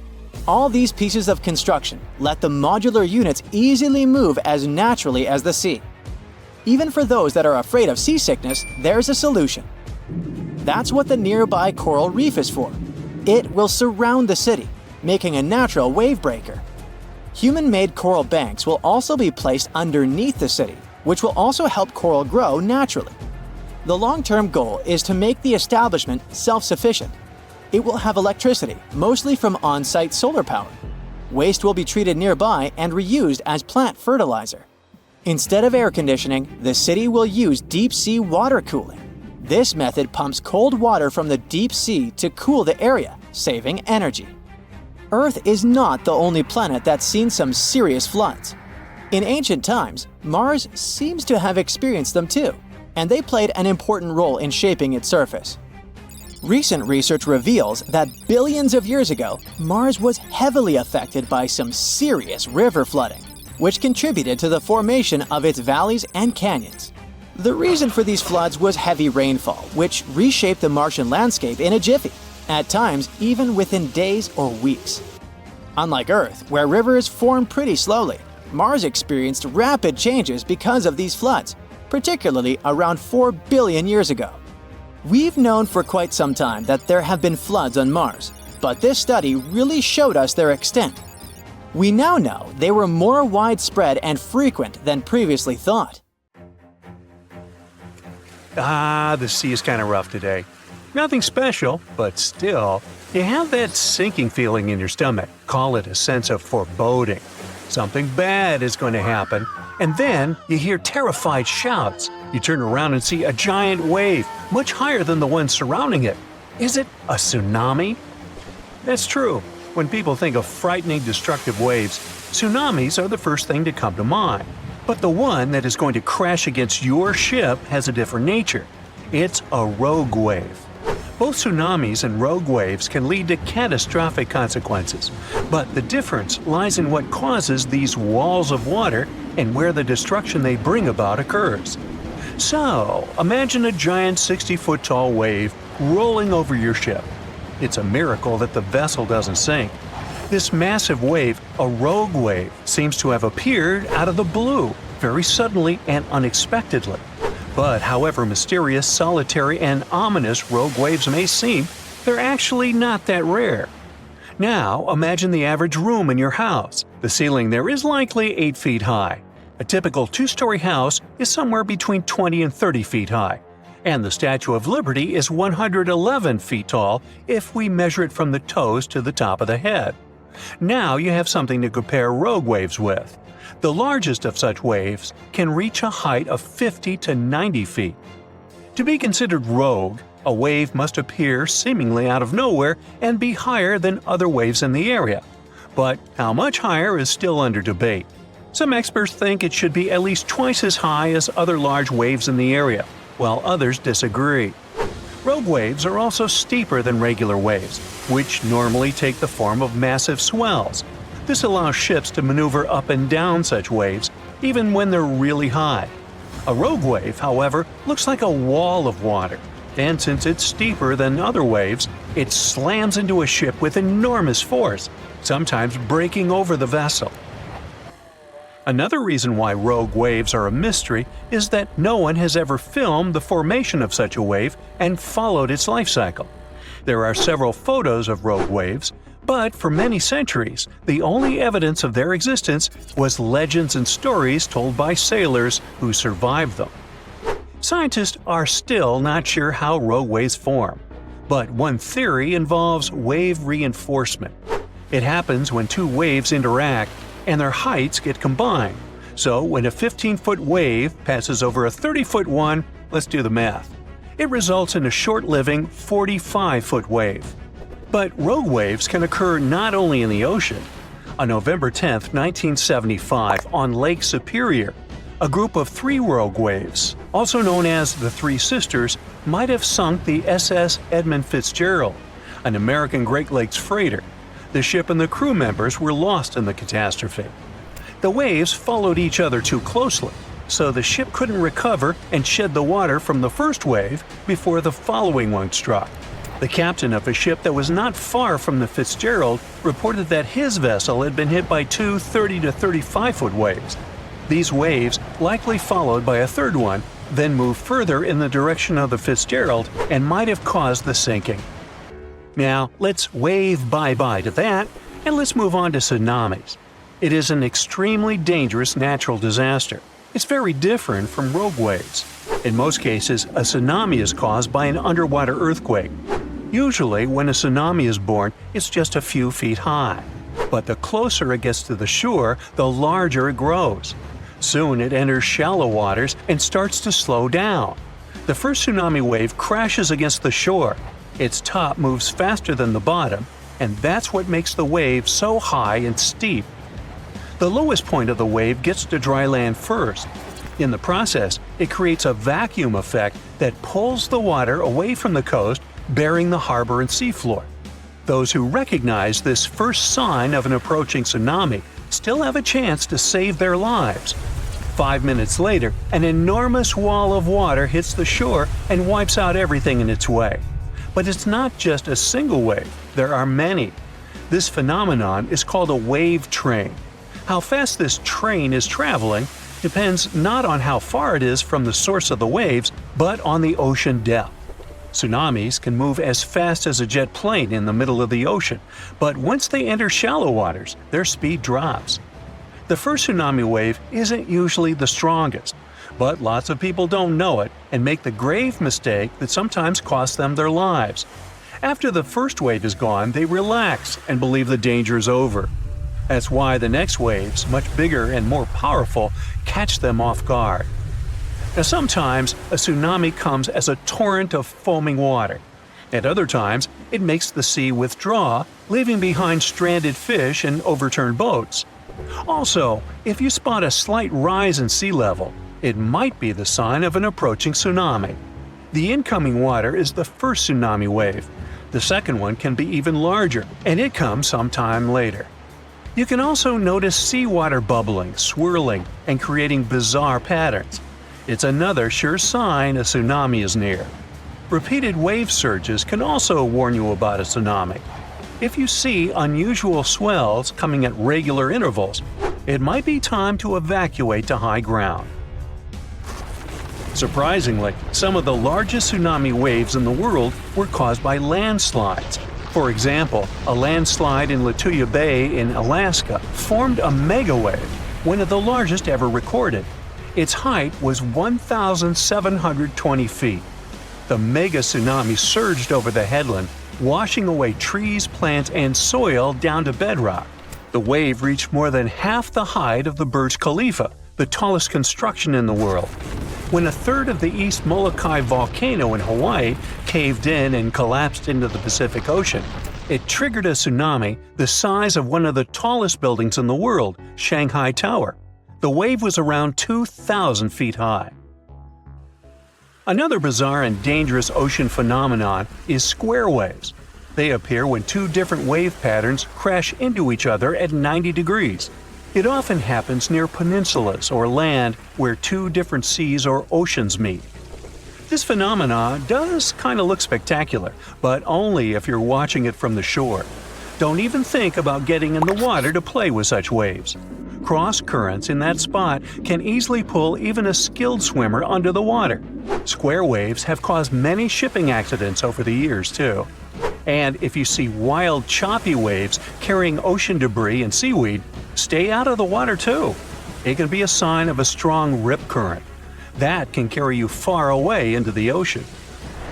All these pieces of construction let the modular units easily move as naturally as the sea. Even for those that are afraid of seasickness, there's a solution. That's what the nearby coral reef is for. It will surround the city, making a natural wave breaker. Human-made coral banks will also be placed underneath the city, which will also help coral grow naturally. The long-term goal is to make the establishment self-sufficient. It will have electricity, mostly from on-site solar power. Waste will be treated nearby and reused as plant fertilizer. Instead of air conditioning, the city will use deep-sea water cooling. This method pumps cold water from the deep sea to cool the area, saving energy. Earth is not the only planet that's seen some serious floods. In ancient times, Mars seems to have experienced them too, and they played an important role in shaping its surface. Recent research reveals that billions of years ago, Mars was heavily affected by some serious river flooding, which contributed to the formation of its valleys and canyons. The reason for these floods was heavy rainfall, which reshaped the Martian landscape in a jiffy, at times even within days or weeks. Unlike Earth, where rivers form pretty slowly, Mars experienced rapid changes because of these floods, particularly around 4 billion years ago. We've known for quite some time that there have been floods on Mars, but this study really showed us their extent. We now know they were more widespread and frequent than previously thought. The sea is kind of rough today. Nothing special, but still, you have that sinking feeling in your stomach. Call it a sense of foreboding. Something bad is going to happen, And then you hear terrified shouts. You turn around and see a giant wave, much higher than the one surrounding it. Is it a tsunami? That's true. When people think of frightening, destructive waves, tsunamis are the first thing to come to mind. But the one that is going to crash against your ship has a different nature. It's a rogue wave. Both tsunamis and rogue waves can lead to catastrophic consequences, but the difference lies in what causes these walls of water and where the destruction they bring about occurs. So, imagine a giant 60-foot tall wave rolling over your ship. It's a miracle that the vessel doesn't sink. This massive wave, a rogue wave, seems to have appeared out of the blue, very suddenly and unexpectedly. But however mysterious, solitary, and ominous rogue waves may seem, they're actually not that rare. Now, imagine the average room in your house. The ceiling there is likely 8 feet high. A typical 2-story house is somewhere between 20 and 30 feet high. And the Statue of Liberty is 111 feet tall if we measure it from the toes to the top of the head. Now you have something to compare rogue waves with. The largest of such waves can reach a height of 50 to 90 feet. To be considered rogue, a wave must appear seemingly out of nowhere and be higher than other waves in the area. But how much higher is still under debate. Some experts think it should be at least twice as high as other large waves in the area, while others disagree. Rogue waves are also steeper than regular waves, which normally take the form of massive swells. This allows ships to maneuver up and down such waves, even when they're really high. A rogue wave, however, looks like a wall of water, and since it's steeper than other waves, it slams into a ship with enormous force, sometimes breaking over the vessel. Another reason why rogue waves are a mystery is that no one has ever filmed the formation of such a wave and followed its life cycle. There are several photos of rogue waves, but for many centuries, the only evidence of their existence was legends and stories told by sailors who survived them. Scientists are still not sure how rogue waves form, but one theory involves wave reinforcement. It happens when two waves interact and their heights get combined. So when a 15-foot wave passes over a 30-foot one, let's do the math. It results in a short-living 45-foot wave. But rogue waves can occur not only in the ocean. On November 10, 1975, on Lake Superior, a group of 3 rogue waves, also known as the Three Sisters, might have sunk the SS Edmund Fitzgerald, an American Great Lakes freighter. The ship and the crew members were lost in the catastrophe. The waves followed each other too closely, so the ship couldn't recover and shed the water from the first wave before the following one struck. The captain of a ship that was not far from the Fitzgerald reported that his vessel had been hit by 2 30 to 35-foot waves. These waves, likely followed by a third one, then moved further in the direction of the Fitzgerald and might have caused the sinking. Now, let's wave bye-bye to that, and let's move on to tsunamis. It is an extremely dangerous natural disaster. It's very different from rogue waves. In most cases, a tsunami is caused by an underwater earthquake. Usually, when a tsunami is born, it's just a few feet high. But the closer it gets to the shore, the larger it grows. Soon it enters shallow waters and starts to slow down. The first tsunami wave crashes against the shore. Its top moves faster than the bottom, and that's what makes the wave so high and steep. The lowest point of the wave gets to dry land first. In the process, it creates a vacuum effect that pulls the water away from the coast, burying the harbor and seafloor. Those who recognize this first sign of an approaching tsunami still have a chance to save their lives. 5 minutes later, an enormous wall of water hits the shore and wipes out everything in its way. But it's not just a single wave, there are many. This phenomenon is called a wave train. How fast this train is traveling depends not on how far it is from the source of the waves, but on the ocean depth. Tsunamis can move as fast as a jet plane in the middle of the ocean, but once they enter shallow waters, their speed drops. The first tsunami wave isn't usually the strongest, but lots of people don't know it and make the grave mistake that sometimes costs them their lives. After the first wave is gone, they relax and believe the danger is over. That's why the next waves, much bigger and more powerful, catch them off guard. Now sometimes a tsunami comes as a torrent of foaming water. At other times, it makes the sea withdraw, leaving behind stranded fish and overturned boats. Also, if you spot a slight rise in sea level, it might be the sign of an approaching tsunami. The incoming water is the first tsunami wave. The second one can be even larger, and it comes sometime later. You can also notice seawater bubbling, swirling, and creating bizarre patterns. It's another sure sign a tsunami is near. Repeated wave surges can also warn you about a tsunami. If you see unusual swells coming at regular intervals, it might be time to evacuate to high ground. Surprisingly, some of the largest tsunami waves in the world were caused by landslides. For example, a landslide in Lituya Bay in Alaska formed a megawave, one of the largest ever recorded. Its height was 1,720 feet. The mega tsunami surged over the headland, washing away trees, plants, and soil down to bedrock. The wave reached more than half the height of the Burj Khalifa, the tallest construction in the world. When a third of the East Molokai volcano in Hawaii caved in and collapsed into the Pacific Ocean, it triggered a tsunami the size of one of the tallest buildings in the world, Shanghai Tower. The wave was around 2,000 feet high. Another bizarre and dangerous ocean phenomenon is square waves. They appear when two different wave patterns crash into each other at 90 degrees. It often happens near peninsulas or land where two different seas or oceans meet. This phenomenon does kind of look spectacular, but only if you're watching it from the shore. Don't even think about getting in the water to play with such waves. Cross currents in that spot can easily pull even a skilled swimmer under the water. Square waves have caused many shipping accidents over the years, too. And if you see wild, choppy waves carrying ocean debris and seaweed, stay out of the water too. It can be a sign of a strong rip current. That can carry you far away into the ocean.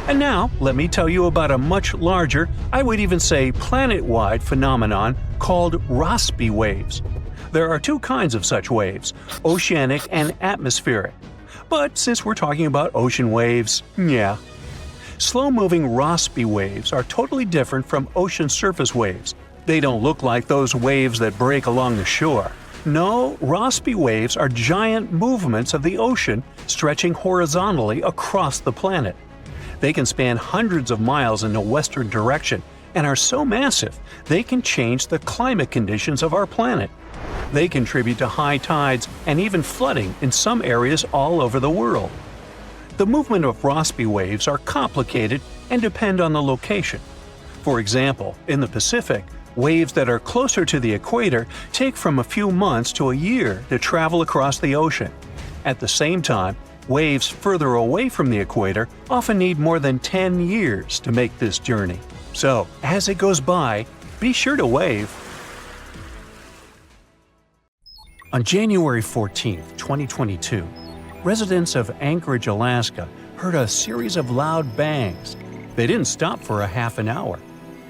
And now, let me tell you about a much larger, I would even say planet-wide phenomenon called Rossby waves. There are two kinds of such waves, oceanic and atmospheric. But since we're talking about ocean waves, yeah. Slow-moving Rossby waves are totally different from ocean surface waves. They don't look like those waves that break along the shore. No, Rossby waves are giant movements of the ocean stretching horizontally across the planet. They can span hundreds of miles in a western direction and are so massive they can change the climate conditions of our planet. They contribute to high tides and even flooding in some areas all over the world. The movement of Rossby waves are complicated and depend on the location. For example, in the Pacific, waves that are closer to the equator take from a few months to a year to travel across the ocean. At the same time, waves further away from the equator often need more than 10 years to make this journey. So, as it goes by, be sure to wave. On January 14, 2022, residents of Anchorage, Alaska heard a series of loud bangs. They didn't stop for a half an hour.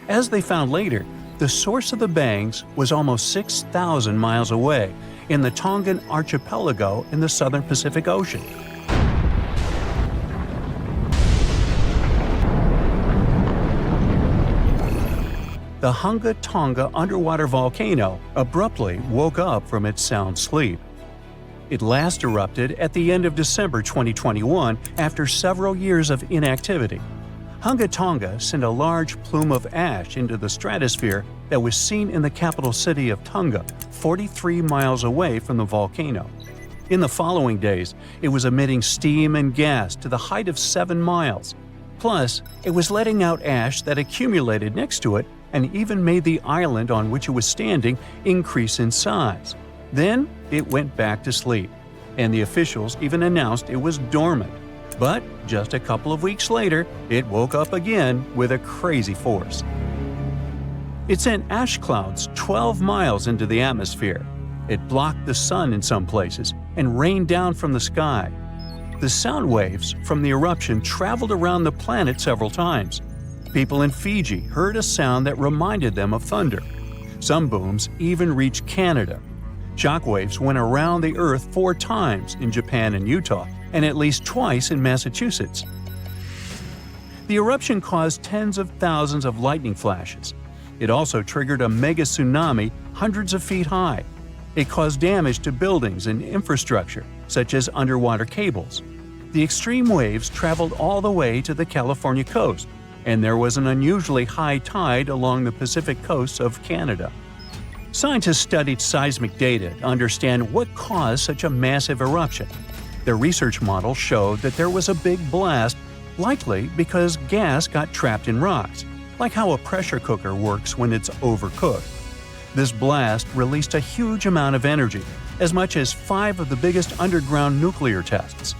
As they found later, the source of the bangs was almost 6,000 miles away in the Tongan archipelago in the southern Pacific Ocean. The Hunga Tonga underwater volcano abruptly woke up from its sound sleep. It last erupted at the end of December 2021 after several years of inactivity. Hunga Tonga sent a large plume of ash into the stratosphere that was seen in the capital city of Tonga, 43 miles away from the volcano. In the following days, it was emitting steam and gas to the height of 7 miles. Plus, it was letting out ash that accumulated next to it and even made the island on which it was standing increase in size. Then, it went back to sleep, and the officials even announced it was dormant. But just a couple of weeks later, it woke up again with a crazy force. It sent ash clouds 12 miles into the atmosphere. It blocked the sun in some places and rained down from the sky. The sound waves from the eruption traveled around the planet several times. People in Fiji heard a sound that reminded them of thunder. Some booms even reached Canada. Shockwaves went around the Earth 4 times in Japan and Utah, and at least twice in Massachusetts. The eruption caused tens of thousands of lightning flashes. It also triggered a mega tsunami hundreds of feet high. It caused damage to buildings and infrastructure, such as underwater cables. The extreme waves traveled all the way to the California coast, and there was an unusually high tide along the Pacific coast of Canada. Scientists studied seismic data to understand what caused such a massive eruption. Their research models showed that there was a big blast, likely because gas got trapped in rocks, like how a pressure cooker works when it's overcooked. This blast released a huge amount of energy, as much as 5 of the biggest underground nuclear tests.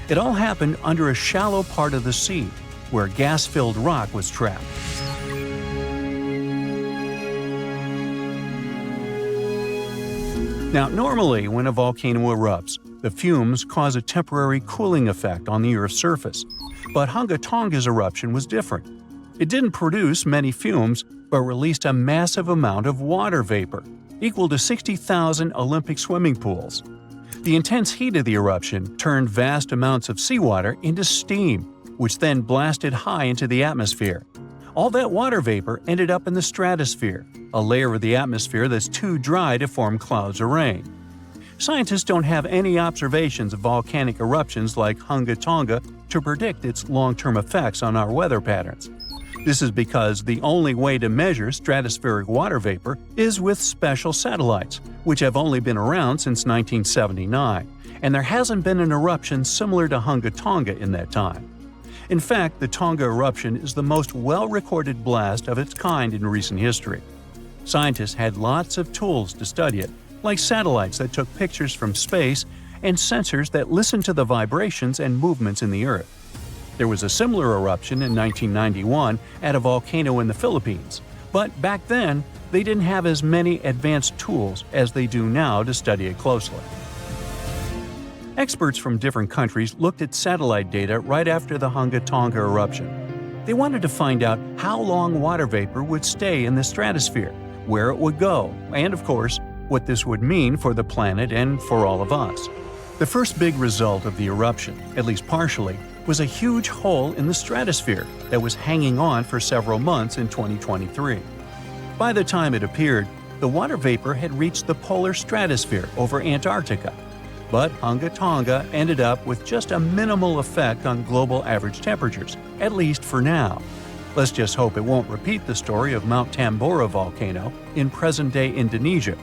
It all happened under a shallow part of the sea, where gas-filled rock was trapped. Now, normally when a volcano erupts, the fumes cause a temporary cooling effect on the Earth's surface. But Hunga Tonga's eruption was different. It didn't produce many fumes, but released a massive amount of water vapor, equal to 60,000 Olympic swimming pools. The intense heat of the eruption turned vast amounts of seawater into steam, which then blasted high into the atmosphere. All that water vapor ended up in the stratosphere, a layer of the atmosphere that's too dry to form clouds or rain. Scientists don't have any observations of volcanic eruptions like Hunga Tonga to predict its long-term effects on our weather patterns. This is because the only way to measure stratospheric water vapor is with special satellites, which have only been around since 1979, and there hasn't been an eruption similar to Hunga Tonga in that time. In fact, the Tonga eruption is the most well-recorded blast of its kind in recent history. Scientists had lots of tools to study it, like satellites that took pictures from space and sensors that listened to the vibrations and movements in the Earth. There was a similar eruption in 1991 at a volcano in the Philippines, but back then, they didn't have as many advanced tools as they do now to study it closely. Experts from different countries looked at satellite data right after the Hunga Tonga eruption. They wanted to find out how long water vapor would stay in the stratosphere, where it would go, and of course, what this would mean for the planet and for all of us. The first big result of the eruption, at least partially, was a huge hole in the stratosphere that was hanging on for several months in 2023. By the time it appeared, the water vapor had reached the polar stratosphere over Antarctica. But Hunga Tonga ended up with just a minimal effect on global average temperatures, at least for now. Let's just hope it won't repeat the story of Mount Tambora volcano in present-day Indonesia.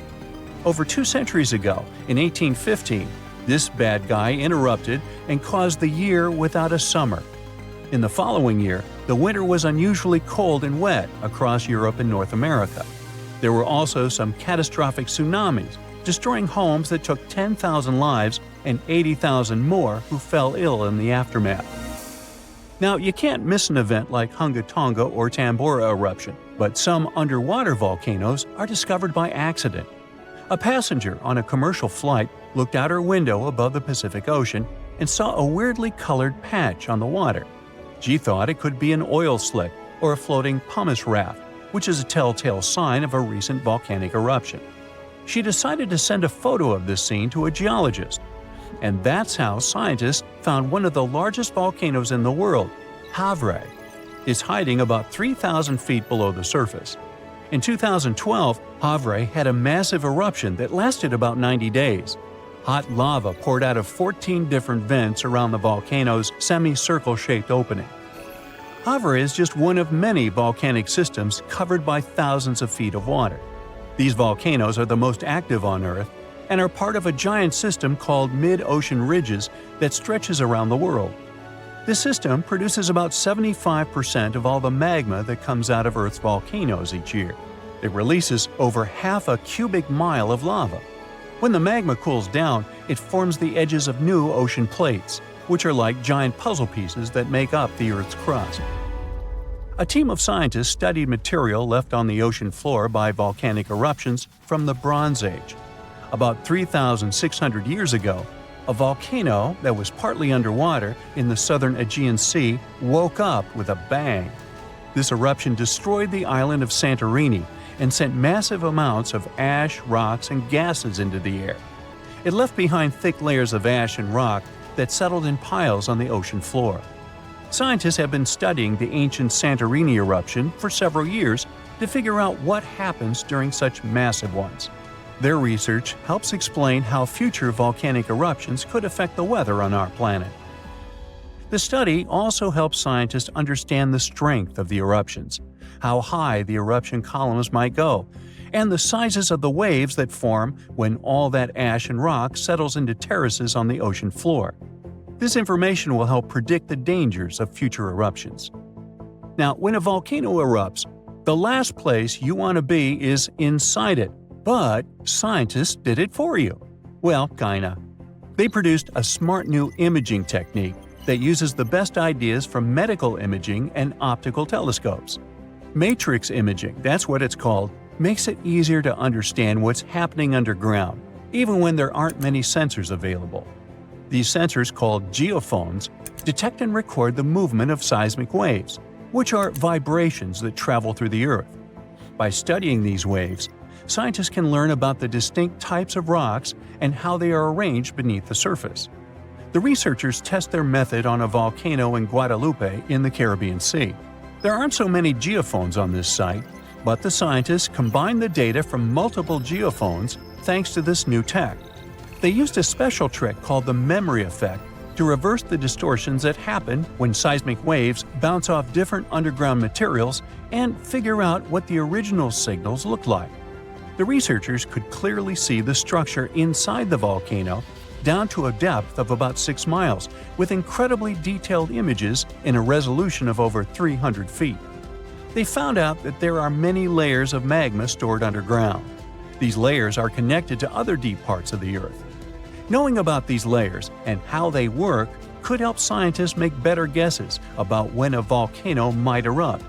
Over 2 centuries ago, in 1815, this bad guy interrupted and caused the year without a summer. In the following year, the winter was unusually cold and wet across Europe and North America. There were also some catastrophic tsunamis, destroying homes that took 10,000 lives and 80,000 more who fell ill in the aftermath. Now, you can't miss an event like Hunga Tonga or Tambora eruption, but some underwater volcanoes are discovered by accident. A passenger on a commercial flight looked out her window above the Pacific Ocean and saw a weirdly colored patch on the water. She thought it could be an oil slick or a floating pumice raft, which is a telltale sign of a recent volcanic eruption. She decided to send a photo of this scene to a geologist. And that's how scientists found one of the largest volcanoes in the world, Havre. It's hiding about 3,000 feet below the surface. In 2012, Havre had a massive eruption that lasted about 90 days. Hot lava poured out of 14 different vents around the volcano's semicircle-shaped opening. Havre is just one of many volcanic systems covered by thousands of feet of water. These volcanoes are the most active on Earth and are part of a giant system called mid-ocean ridges that stretches around the world. This system produces about 75% of all the magma that comes out of Earth's volcanoes each year. It releases over half a cubic mile of lava. When the magma cools down, it forms the edges of new ocean plates, which are like giant puzzle pieces that make up the Earth's crust. A team of scientists studied material left on the ocean floor by volcanic eruptions from the Bronze Age. About 3,600 years ago, a volcano that was partly underwater in the southern Aegean Sea woke up with a bang. This eruption destroyed the island of Santorini and sent massive amounts of ash, rocks, and gases into the air. It left behind thick layers of ash and rock that settled in piles on the ocean floor. Scientists have been studying the ancient Santorini eruption for several years to figure out what happens during such massive ones. Their research helps explain how future volcanic eruptions could affect the weather on our planet. The study also helps scientists understand the strength of the eruptions, how high the eruption columns might go, and the sizes of the waves that form when all that ash and rock settles into terraces on the ocean floor. This information will help predict the dangers of future eruptions. Now, when a volcano erupts, the last place you want to be is inside it, but scientists did it for you. Well, kinda. They produced a smart new imaging technique that uses the best ideas from medical imaging and optical telescopes. Matrix imaging, that's what it's called, makes it easier to understand what's happening underground, even when there aren't many sensors available. These sensors, called geophones, detect and record the movement of seismic waves, which are vibrations that travel through the Earth. By studying these waves, scientists can learn about the distinct types of rocks and how they are arranged beneath the surface. The researchers test their method on a volcano in Guadalupe in the Caribbean Sea. There aren't so many geophones on this site, but the scientists combined the data from multiple geophones thanks to this new tech. They used a special trick called the memory effect to reverse the distortions that happen when seismic waves bounce off different underground materials and figure out what the original signals look like. The researchers could clearly see the structure inside the volcano down to a depth of about 6 miles, with incredibly detailed images in a resolution of over 300 feet. They found out that there are many layers of magma stored underground. These layers are connected to other deep parts of the Earth. Knowing about these layers and how they work could help scientists make better guesses about when a volcano might erupt.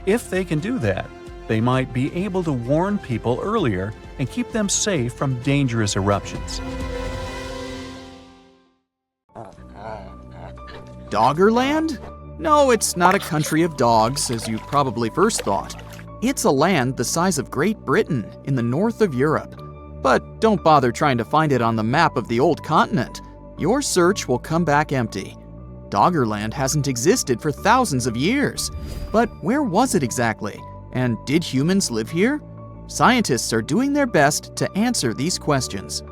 If they can do that, they might be able to warn people earlier and keep them safe from dangerous eruptions. Doggerland? No, it's not a country of dogs, as you probably first thought. It's a land the size of Great Britain in the north of Europe. But don't bother trying to find it on the map of the old continent. Your search will come back empty. Doggerland hasn't existed for thousands of years. But where was it exactly? And did humans live here? Scientists are doing their best to answer these questions.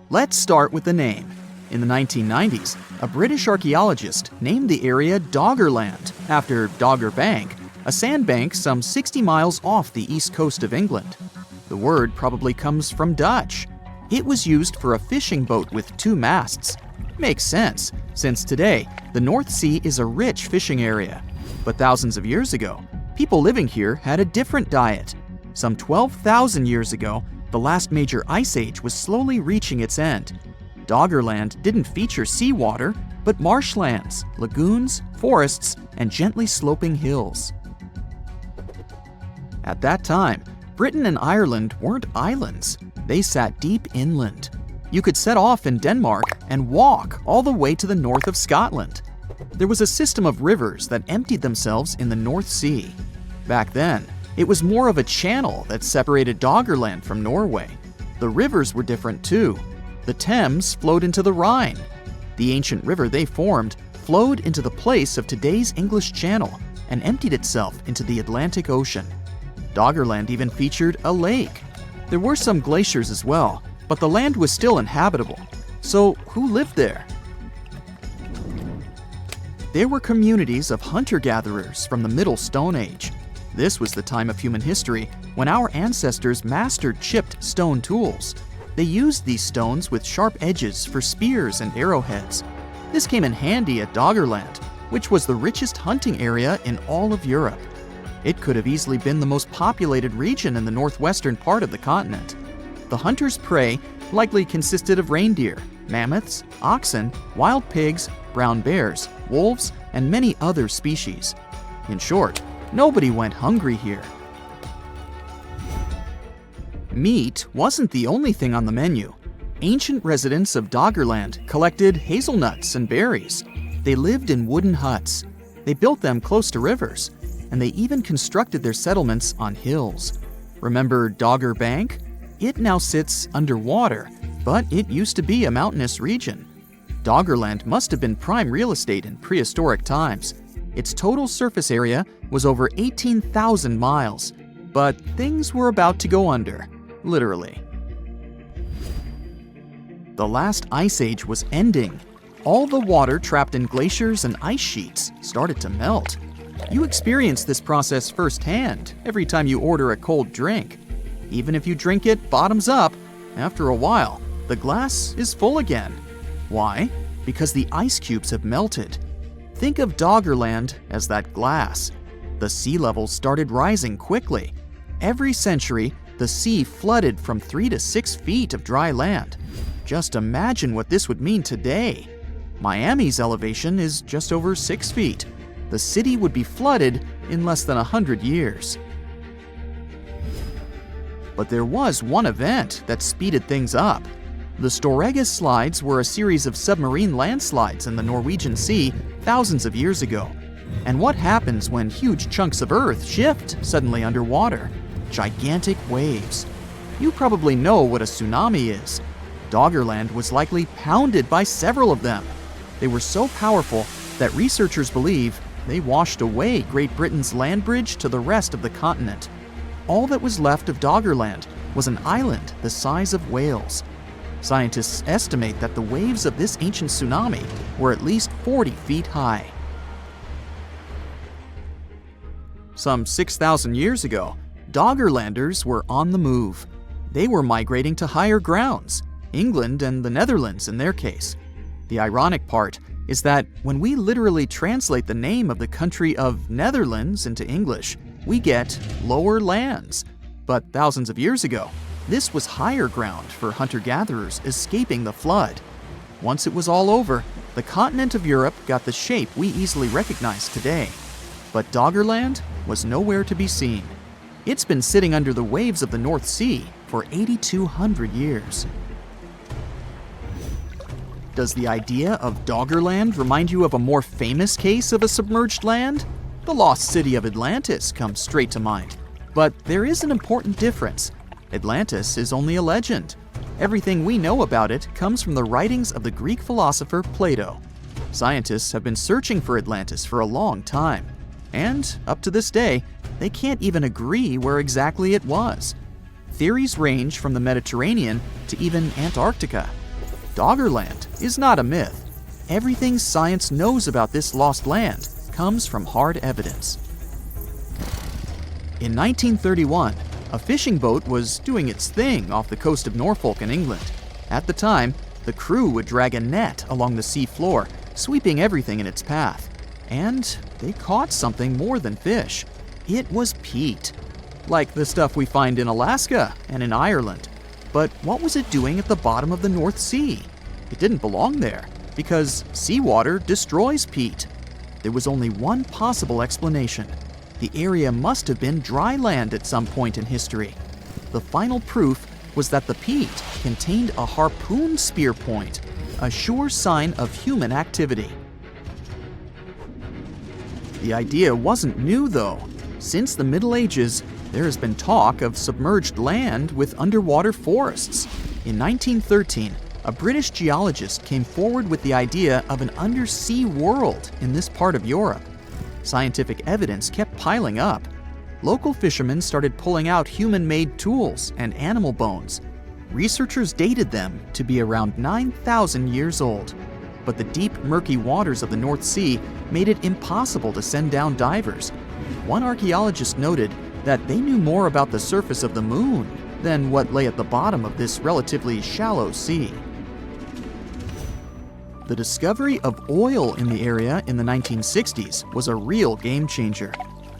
Let's start with the name. In the 1990s, a British archaeologist named the area Doggerland after Dogger Bank, a sandbank some 60 miles off the east coast of England. The word probably comes from Dutch. It was used for a fishing boat with 2 masts. Makes sense, since today, the North Sea is a rich fishing area. But thousands of years ago, people living here had a different diet. Some 12,000 years ago, the last major ice age was slowly reaching its end. Doggerland didn't feature seawater, but marshlands, lagoons, forests, and gently sloping hills. At that time, Britain and Ireland weren't islands. They sat deep inland. You could set off in Denmark and walk all the way to the north of Scotland. There was a system of rivers that emptied themselves in the North Sea. Back then, it was more of a channel that separated Doggerland from Norway. The rivers were different too. The Thames flowed into the Rhine. The ancient river they formed flowed into the place of today's English Channel and emptied itself into the Atlantic Ocean. Doggerland even featured a lake. There were some glaciers as well, but the land was still inhabitable. So who lived there? There were communities of hunter-gatherers from the Middle Stone Age. This was the time of human history when our ancestors mastered chipped stone tools. They used these stones with sharp edges for spears and arrowheads. This came in handy at Doggerland, which was the richest hunting area in all of Europe. It could have easily been the most populated region in the northwestern part of the continent. The hunters' prey likely consisted of reindeer, mammoths, oxen, wild pigs, brown bears, wolves, and many other species. In short, nobody went hungry here. Meat wasn't the only thing on the menu. Ancient residents of Doggerland collected hazelnuts and berries. They lived in wooden huts. They built them close to rivers. and they even constructed their settlements on hills. Remember Dogger Bank? It now sits underwater, but it used to be a mountainous region. Doggerland must have been prime real estate in prehistoric times. Its total surface area was over 18,000 miles, but things were about to go under, literally. The last ice age was ending. All the water trapped in glaciers and ice sheets started to melt. You experience this process firsthand every time you order a cold drink. Even if you drink it bottoms up, after a while, the glass is full again. Why? Because the ice cubes have melted. Think of Doggerland as that glass. The sea levels started rising quickly. Every century, the sea flooded from 3 to 6 feet of dry land. Just imagine what this would mean today. Miami's elevation is just over 6 feet. The city would be flooded in less than 100 years. But there was one event that speeded things up. The Storreges slides were a series of submarine landslides in the Norwegian Sea thousands of years ago. And what happens when huge chunks of Earth shift suddenly underwater? Gigantic waves. You probably know what a tsunami is. Doggerland was likely pounded by several of them. They were so powerful that researchers believe they washed away Great Britain's land bridge to the rest of the continent. All that was left of Doggerland was an island the size of Wales. Scientists estimate that the waves of this ancient tsunami were at least 40 feet high. Some 6,000 years ago, Doggerlanders were on the move. They were migrating to higher grounds, England and the Netherlands in their case. The ironic part is that when we literally translate the name of the country of Netherlands into English, we get lower lands. But thousands of years ago, this was higher ground for hunter-gatherers escaping the flood. Once it was all over, the continent of Europe got the shape we easily recognize today. But Doggerland was nowhere to be seen. It's been sitting under the waves of the North Sea for 8,200 years. Does the idea of Doggerland remind you of a more famous case of a submerged land? The lost city of Atlantis comes straight to mind. But there is an important difference. Atlantis is only a legend. Everything we know about it comes from the writings of the Greek philosopher Plato. Scientists have been searching for Atlantis for a long time. And, up to this day, they can't even agree where exactly it was. Theories range from the Mediterranean to even Antarctica. Doggerland is not a myth. Everything science knows about this lost land comes from hard evidence. In 1931, a fishing boat was doing its thing off the coast of Norfolk in England. At the time, the crew would drag a net along the sea floor, sweeping everything in its path. And they caught something more than fish. It was peat, like the stuff we find in Alaska and in Ireland. But what was it doing at the bottom of the North Sea? It didn't belong there, because seawater destroys peat. There was only one possible explanation. The area must have been dry land at some point in history. The final proof was that the peat contained a harpoon spear point, a sure sign of human activity. The idea wasn't new, though. Since the Middle Ages, there has been talk of submerged land with underwater forests. In 1913, a British geologist came forward with the idea of an undersea world in this part of Europe. Scientific evidence kept piling up. Local fishermen started pulling out human-made tools and animal bones. Researchers dated them to be around 9,000 years old. But the deep, murky waters of the North Sea made it impossible to send down divers. One archaeologist noted that they knew more about the surface of the moon than what lay at the bottom of this relatively shallow sea. The discovery of oil in the area in the 1960s was a real game changer.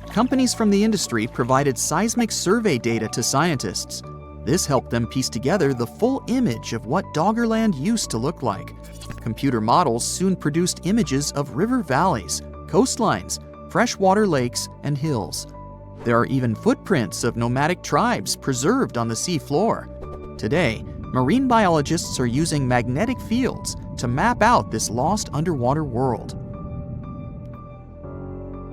Companies from the industry provided seismic survey data to scientists. This helped them piece together the full image of what Doggerland used to look like. Computer models soon produced images of river valleys, coastlines, freshwater lakes, and hills. There are even footprints of nomadic tribes preserved on the sea floor. Today, marine biologists are using magnetic fields to map out this lost underwater world.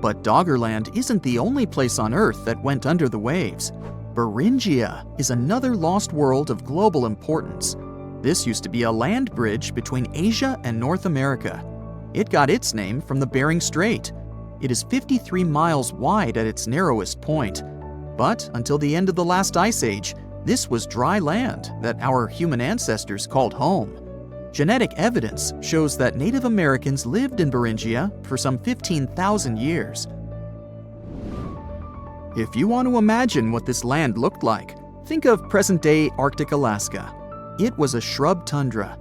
But Doggerland isn't the only place on Earth that went under the waves. Beringia is another lost world of global importance. This used to be a land bridge between Asia and North America. It got its name from the Bering Strait. It is 53 miles wide at its narrowest point. But until the end of the last ice age, this was dry land that our human ancestors called home. Genetic evidence shows that Native Americans lived in Beringia for some 15,000 years. If you want to imagine what this land looked like, think of present-day Arctic Alaska. It was a shrub tundra.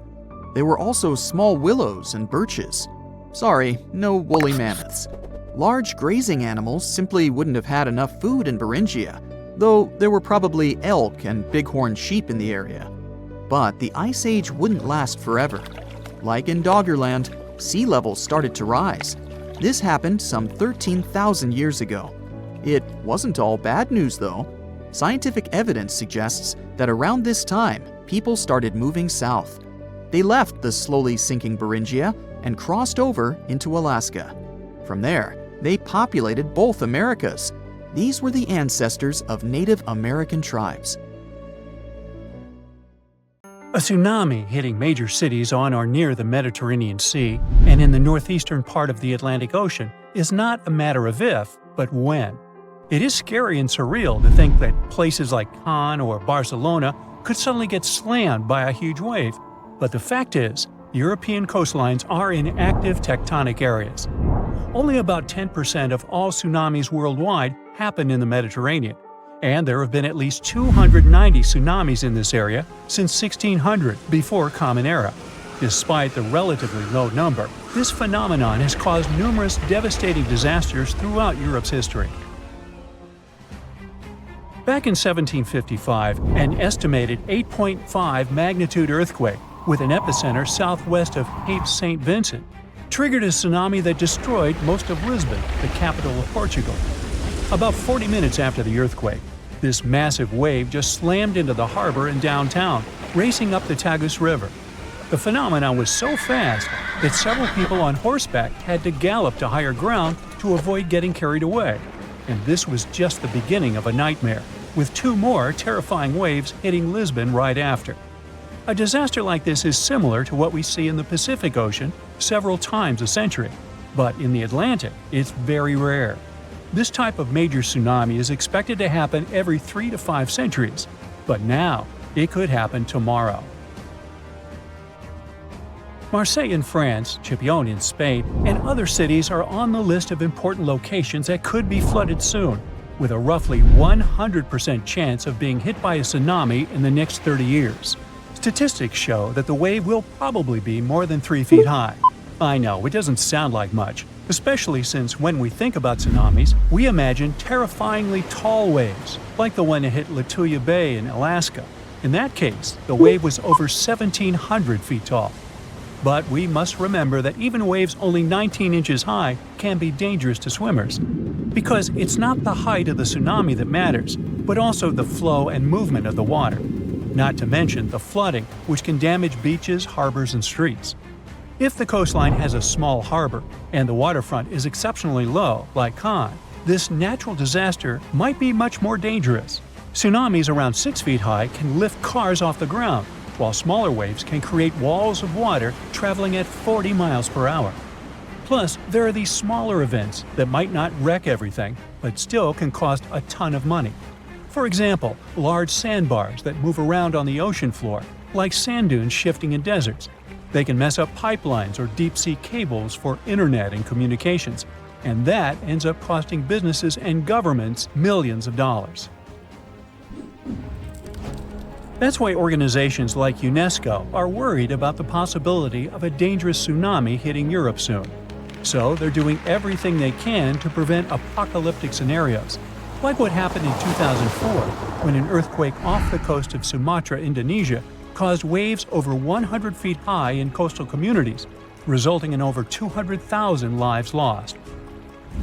There were also small willows and birches. Sorry, no woolly mammoths. Large grazing animals simply wouldn't have had enough food in Beringia, though there were probably elk and bighorn sheep in the area. But the Ice Age wouldn't last forever. Like in Doggerland, sea levels started to rise. This happened some 13,000 years ago. It wasn't all bad news, though. Scientific evidence suggests that around this time, people started moving south. They left the slowly sinking Beringia and crossed over into Alaska. From there, they populated both Americas. These were the ancestors of Native American tribes. A tsunami hitting major cities on or near the Mediterranean Sea and in the northeastern part of the Atlantic Ocean is not a matter of if, but when. It is scary and surreal to think that places like Cannes or Barcelona could suddenly get slammed by a huge wave. But the fact is, European coastlines are in active tectonic areas. Only about 10% of all tsunamis worldwide happen in the Mediterranean, and there have been at least 290 tsunamis in this area since 1600, before Common Era. Despite the relatively low number, this phenomenon has caused numerous devastating disasters throughout Europe's history. Back in 1755, an estimated 8.5 magnitude earthquake with an epicenter southwest of Cape St. Vincent triggered a tsunami that destroyed most of Lisbon, the capital of Portugal. About 40 minutes after the earthquake, this massive wave just slammed into the harbor in downtown, racing up the Tagus River. The phenomenon was so fast that several people on horseback had to gallop to higher ground to avoid getting carried away. And this was just the beginning of a nightmare, with two more terrifying waves hitting Lisbon right after. A disaster like this is similar to what we see in the Pacific Ocean several times a century, but in the Atlantic, it's very rare. This type of major tsunami is expected to happen every 3 to 5 centuries, but now it could happen tomorrow. Marseille in France, Chipion in Spain, and other cities are on the list of important locations that could be flooded soon, with a roughly 100% chance of being hit by a tsunami in the next 30 years. Statistics show that the wave will probably be more than 3 feet high. I know, it doesn't sound like much, especially since when we think about tsunamis, we imagine terrifyingly tall waves, like the one that hit Lituya Bay in Alaska. In that case, the wave was over 1,700 feet tall. But we must remember that even waves only 19 inches high can be dangerous to swimmers, because it's not the height of the tsunami that matters, but also the flow and movement of the water. Not to mention the flooding, which can damage beaches, harbors, and streets. If the coastline has a small harbor and the waterfront is exceptionally low, like Cannes, this natural disaster might be much more dangerous. Tsunamis around 6 feet high can lift cars off the ground, while smaller waves can create walls of water traveling at 40 miles per hour. Plus, there are these smaller events that might not wreck everything, but still can cost a ton of money. For example, large sandbars that move around on the ocean floor, like sand dunes shifting in deserts. They can mess up pipelines or deep-sea cables for internet and communications, and that ends up costing businesses and governments millions of dollars. That's why organizations like UNESCO are worried about the possibility of a dangerous tsunami hitting Europe soon. So they're doing everything they can to prevent apocalyptic scenarios, like what happened in 2004 when an earthquake off the coast of Sumatra, Indonesia, caused waves over 100 feet high in coastal communities, resulting in over 200,000 lives lost.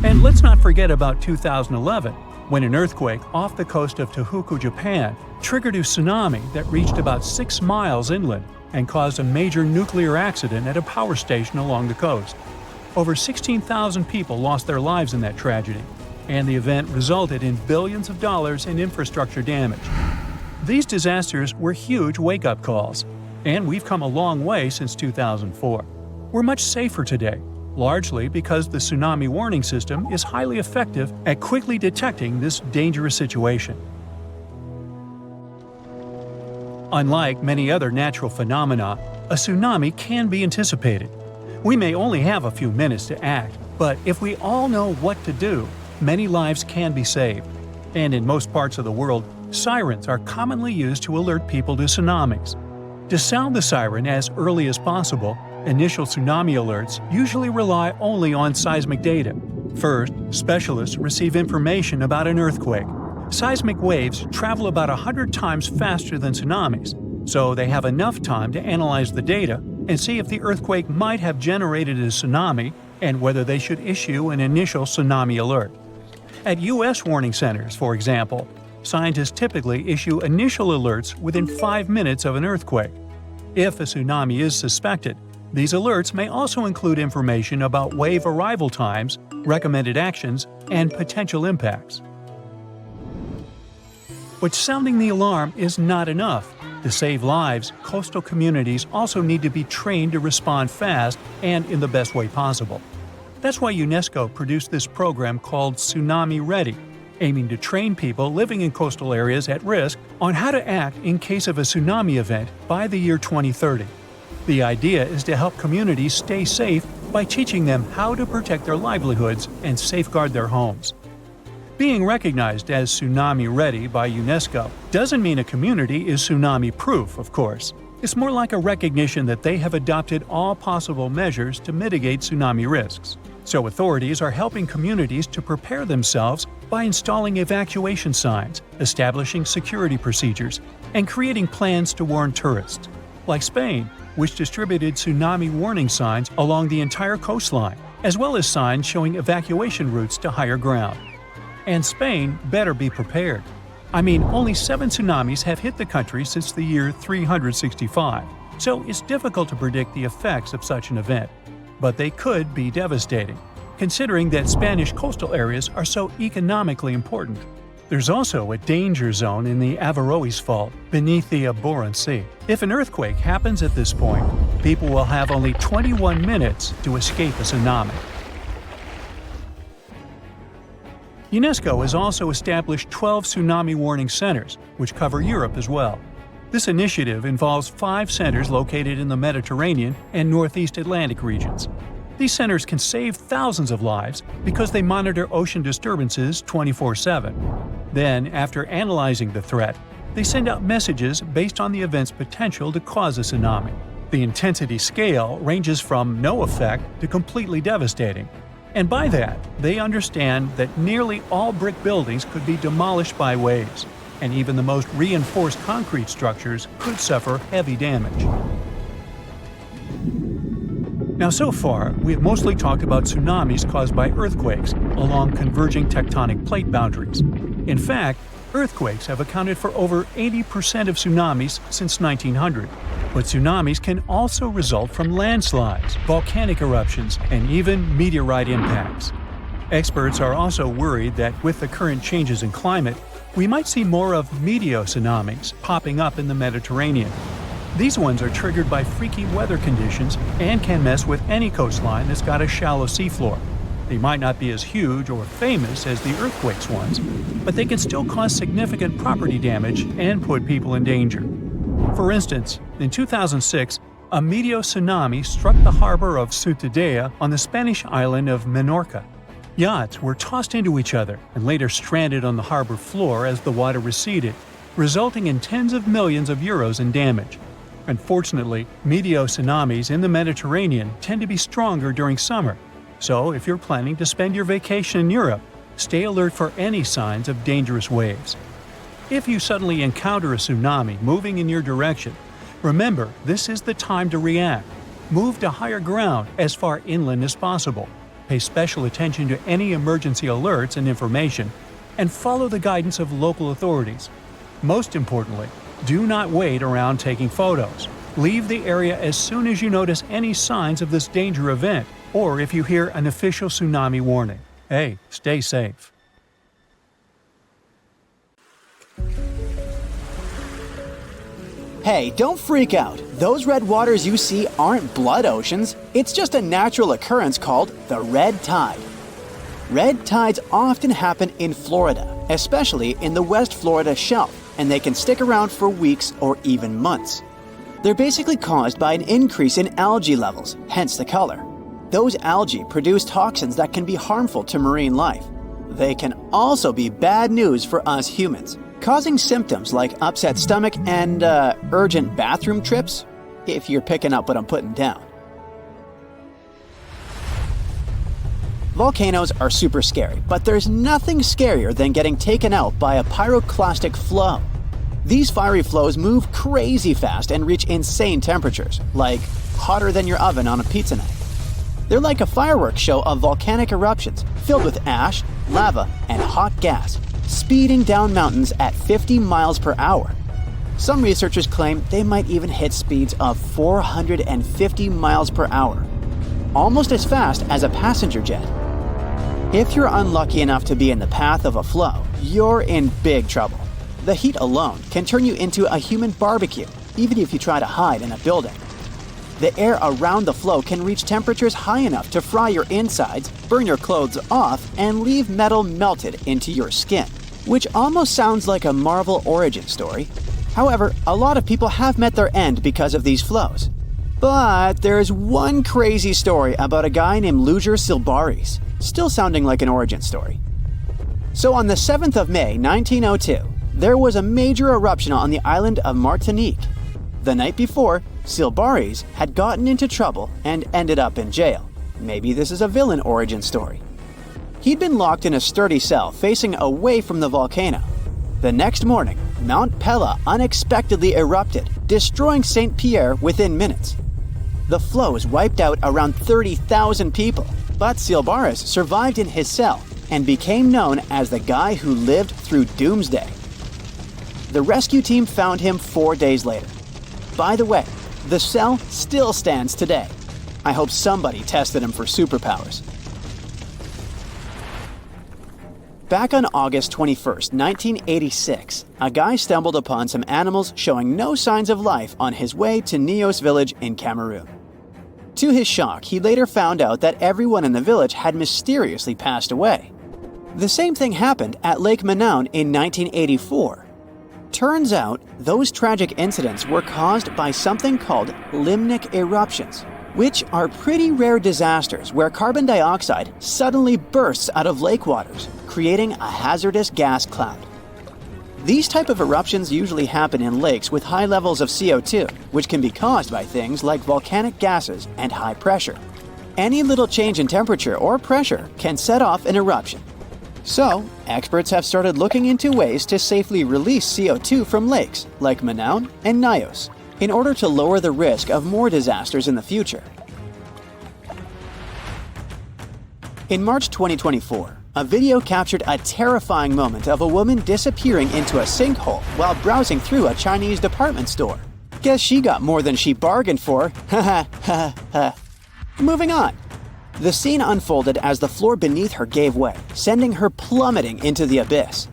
And let's not forget about 2011, when an earthquake off the coast of Tohoku, Japan, triggered a tsunami that reached about 6 miles inland and caused a major nuclear accident at a power station along the coast. Over 16,000 people lost their lives in that tragedy, and the event resulted in billions of dollars in infrastructure damage. These disasters were huge wake-up calls, and we've come a long way since 2004. We're much safer today, largely because the tsunami warning system is highly effective at quickly detecting this dangerous situation. Unlike many other natural phenomena, a tsunami can be anticipated. We may only have a few minutes to act, but if we all know what to do, many lives can be saved. And in most parts of the world, sirens are commonly used to alert people to tsunamis. To sound the siren as early as possible, initial tsunami alerts usually rely only on seismic data. First, specialists receive information about an earthquake. Seismic waves travel about 100 times faster than tsunamis, so they have enough time to analyze the data and see if the earthquake might have generated a tsunami and whether they should issue an initial tsunami alert. At U.S. warning centers, for example, scientists typically issue initial alerts within 5 minutes of an earthquake. If a tsunami is suspected, these alerts may also include information about wave arrival times, recommended actions, and potential impacts. But sounding the alarm is not enough. To save lives, coastal communities also need to be trained to respond fast and in the best way possible. That's why UNESCO produced this program called Tsunami Ready, aiming to train people living in coastal areas at risk on how to act in case of a tsunami event by the year 2030. The idea is to help communities stay safe by teaching them how to protect their livelihoods and safeguard their homes. Being recognized as tsunami ready by UNESCO doesn't mean a community is tsunami proof, of course. It's more like a recognition that they have adopted all possible measures to mitigate tsunami risks. So authorities are helping communities to prepare themselves by installing evacuation signs, establishing security procedures, and creating plans to warn tourists. Like Spain, which distributed tsunami warning signs along the entire coastline, as well as signs showing evacuation routes to higher ground. And Spain better be prepared. I mean, only 7 tsunamis have hit the country since the year 365, so it's difficult to predict the effects of such an event. But they could be devastating, considering that Spanish coastal areas are so economically important. There's also a danger zone in the Averroes Fault beneath the Barents Sea. If an earthquake happens at this point, people will have only 21 minutes to escape a tsunami. UNESCO has also established 12 tsunami warning centers, which cover Europe as well. This initiative involves 5 centers located in the Mediterranean and Northeast Atlantic regions. These centers can save thousands of lives because they monitor ocean disturbances 24/7. Then, after analyzing the threat, they send out messages based on the event's potential to cause a tsunami. The intensity scale ranges from no effect to completely devastating. And by that, they understand that nearly all brick buildings could be demolished by waves, and even the most reinforced concrete structures could suffer heavy damage. Now, so far, we have mostly talked about tsunamis caused by earthquakes along converging tectonic plate boundaries. In fact, earthquakes have accounted for over 80% of tsunamis since 1900. But tsunamis can also result from landslides, volcanic eruptions, and even meteorite impacts. Experts are also worried that with the current changes in climate, we might see more of meteotsunamis popping up in the Mediterranean. These ones are triggered by freaky weather conditions and can mess with any coastline that's got a shallow seafloor. They might not be as huge or famous as the earthquakes ones, but they can still cause significant property damage and put people in danger. For instance, in 2006, a meteotsunami struck the harbor of Ciutadella on the Spanish island of Menorca. Yachts were tossed into each other and later stranded on the harbor floor as the water receded, resulting in tens of millions of euros in damage. Unfortunately, meteotsunamis in the Mediterranean tend to be stronger during summer, so if you're planning to spend your vacation in Europe, stay alert for any signs of dangerous waves. If you suddenly encounter a tsunami moving in your direction, remember this is the time to react. Move to higher ground as far inland as possible. Pay special attention to any emergency alerts and information, and follow the guidance of local authorities. Most importantly, do not wait around taking photos. Leave the area as soon as you notice any signs of this danger event or if you hear an official tsunami warning. Hey, stay safe. Hey, don't freak out. Those red waters you see aren't blood oceans. It's just a natural occurrence called the red tide. Red tides often happen in Florida, especially in the West Florida shelf, and they can stick around for weeks or even months. They're basically caused by an increase in algae levels, hence the color. Those algae produce toxins that can be harmful to marine life. They can also be bad news for us humans, causing symptoms like upset stomach and urgent bathroom trips, if you're picking up what I'm putting down. Volcanoes are super scary, but there's nothing scarier than getting taken out by a pyroclastic flow. These fiery flows move crazy fast and reach insane temperatures, like hotter than your oven on a pizza night. They're like a fireworks show of volcanic eruptions filled with ash, lava, and hot gas, speeding down mountains at 50 miles per hour. Some researchers claim they might even hit speeds of 450 miles per hour, almost as fast as a passenger jet. If you're unlucky enough to be in the path of a flow, you're in big trouble. The heat alone can turn you into a human barbecue, even if you try to hide in a building. The air around the flow can reach temperatures high enough to fry your insides, burn your clothes off, and leave metal melted into your skin, which almost sounds like a Marvel origin story. However, a lot of people have met their end because of these flows. But there's one crazy story about a guy named Louisiana Silbaris, still sounding like an origin story. So on the 7th of May, 1902, there was a major eruption on the island of Martinique. The night before, Silbaris had gotten into trouble and ended up in jail. Maybe this is a villain origin story. He'd been locked in a sturdy cell facing away from the volcano. The next morning, Mount Pella unexpectedly erupted, destroying St. Pierre within minutes. The flows wiped out around 30,000 people, but Silbaris survived in his cell and became known as the guy who lived through doomsday. The rescue team found him 4 days later. By the way, the cell still stands today. I hope somebody tested him for superpowers. Back on August 21st, 1986, a guy stumbled upon some animals showing no signs of life on his way to Nios village in Cameroon. To his shock, he later found out that everyone in the village had mysteriously passed away. The same thing happened at Lake Manaun in 1984. Turns out, those tragic incidents were caused by something called limnic eruptions, which are pretty rare disasters where carbon dioxide suddenly bursts out of lake waters, creating a hazardous gas cloud. These type of eruptions usually happen in lakes with high levels of CO2, which can be caused by things like volcanic gases and high pressure. Any little change in temperature or pressure can set off an eruption. So, experts have started looking into ways to safely release CO2 from lakes like Manaun and Nios in order to lower the risk of more disasters in the future. In March 2024, a video captured a terrifying moment of a woman disappearing into a sinkhole while browsing through a Chinese department store. Guess she got more than she bargained for. Ha ha ha ha. Moving on. The scene unfolded as the floor beneath her gave way, sending her plummeting into the abyss.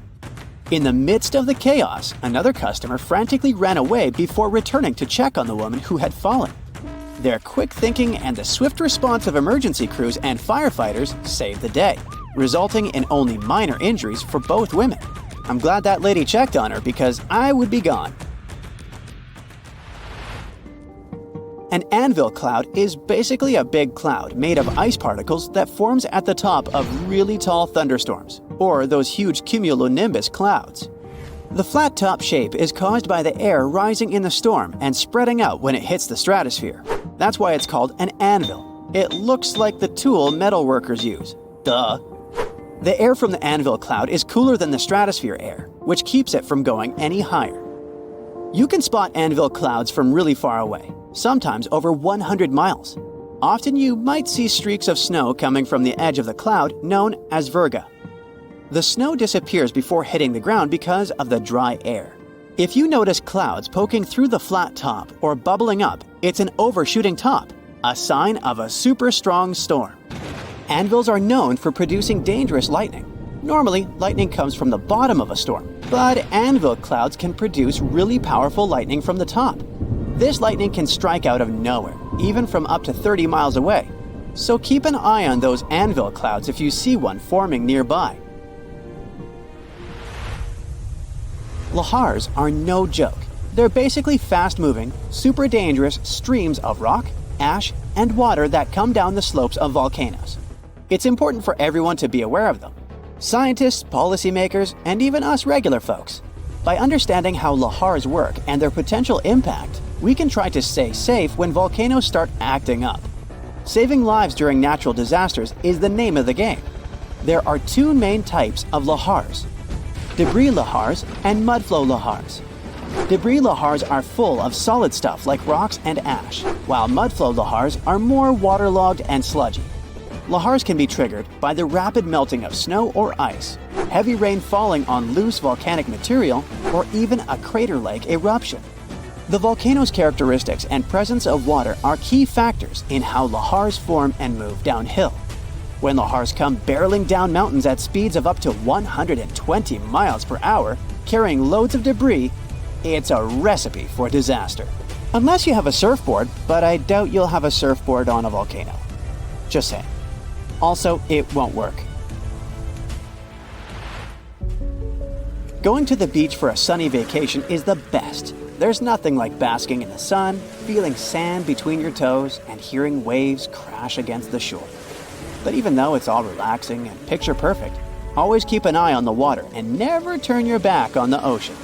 In the midst of the chaos, another customer frantically ran away before returning to check on the woman who had fallen. Their quick thinking and the swift response of emergency crews and firefighters saved the day, resulting in only minor injuries for both women. I'm glad that lady checked on her because I would be gone. An anvil cloud is basically a big cloud made of ice particles that forms at the top of really tall thunderstorms, or those huge cumulonimbus clouds. The flat top shape is caused by the air rising in the storm and spreading out when it hits the stratosphere. That's why it's called an anvil. It looks like the tool metal workers use. Duh. The air from the anvil cloud is cooler than the stratosphere air, which keeps it from going any higher. You can spot anvil clouds from really far away, sometimes over 100 miles. Often you might see streaks of snow coming from the edge of the cloud known as virga. The snow disappears before hitting the ground because of the dry air. If you notice clouds poking through the flat top or bubbling up, it's an overshooting top, a sign of a super strong storm. Anvils are known for producing dangerous lightning. Normally, lightning comes from the bottom of a storm, but anvil clouds can produce really powerful lightning from the top. This lightning can strike out of nowhere, even from up to 30 miles away. So keep an eye on those anvil clouds if you see one forming nearby. Lahars are no joke. They're basically fast-moving, super dangerous streams of rock, ash, and water that come down the slopes of volcanoes. It's important for everyone to be aware of them. Scientists, policymakers, and even us regular folks. By understanding how lahars work and their potential impact, we can try to stay safe when volcanoes start acting up. Saving lives during natural disasters is the name of the game. There are two main types of lahars: debris lahars and mudflow lahars. Debris lahars are full of solid stuff like rocks and ash, while mudflow lahars are more waterlogged and sludgy. Lahars can be triggered by the rapid melting of snow or ice, heavy rain falling on loose volcanic material, or even a crater-like eruption. The volcano's characteristics and presence of water are key factors in how lahars form and move downhill. When lahars come barreling down mountains at speeds of up to 120 miles per hour, carrying loads of debris, it's a recipe for disaster. Unless you have a surfboard, but I doubt you'll have a surfboard on a volcano. Just saying. Also, it won't work. Going to the beach for a sunny vacation is the best. There's nothing like basking in the sun, feeling sand between your toes, and hearing waves crash against the shore. But even though it's all relaxing and picture perfect, always keep an eye on the water and never turn your back on the ocean.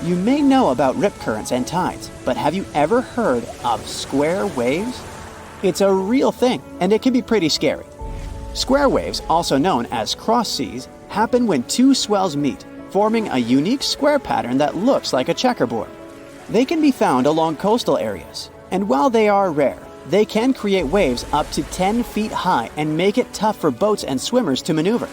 You may know about rip currents and tides, but have you ever heard of square waves? It's a real thing, and it can be pretty scary. Square waves, also known as cross seas, happen when two swells meet, forming a unique square pattern that looks like a checkerboard. They can be found along coastal areas, and while they are rare, they can create waves up to 10 feet high and make it tough for boats and swimmers to maneuver.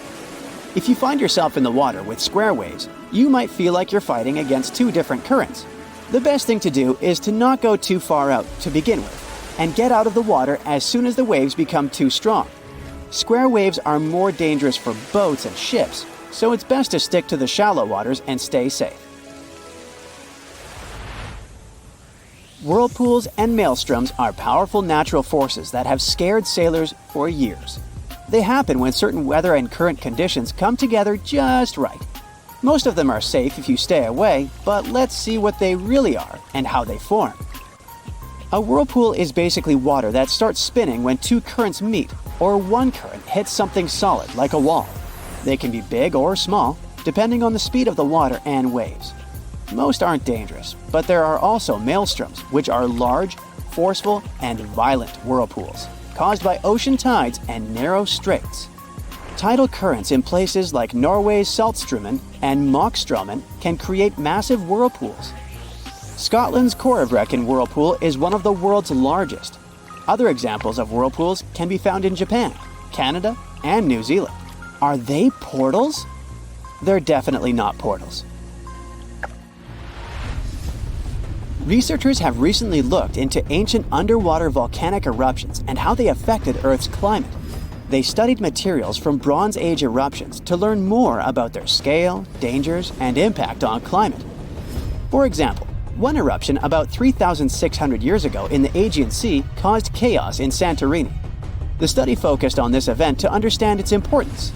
If you find yourself in the water with square waves, you might feel like you're fighting against two different currents. The best thing to do is to not go too far out to begin with, and get out of the water as soon as the waves become too strong. Square waves are more dangerous for boats and ships, so it's best to stick to the shallow waters and stay safe. Whirlpools and maelstroms are powerful natural forces that have scared sailors for years. They happen when certain weather and current conditions come together just right. Most of them are safe if you stay away, but let's see what they really are and how they form. A whirlpool is basically water that starts spinning when two currents meet, or one current hits something solid like a wall. They can be big or small, depending on the speed of the water and waves. Most aren't dangerous, but there are also maelstroms, which are large, forceful, and violent whirlpools, caused by ocean tides and narrow straits. Tidal currents in places like Norway's Saltstraumen and Moxstraumen can create massive whirlpools. Scotland's Corribrecken whirlpool is one of the world's largest. Other examples of whirlpools can be found in Japan, Canada, and New Zealand. Are they portals? They're definitely not portals. Researchers have recently looked into ancient underwater volcanic eruptions and how they affected Earth's climate. They studied materials from Bronze Age eruptions to learn more about their scale, dangers, and impact on climate. For example, one eruption about 3,600 years ago in the Aegean Sea caused chaos in Santorini. The study focused on this event to understand its importance.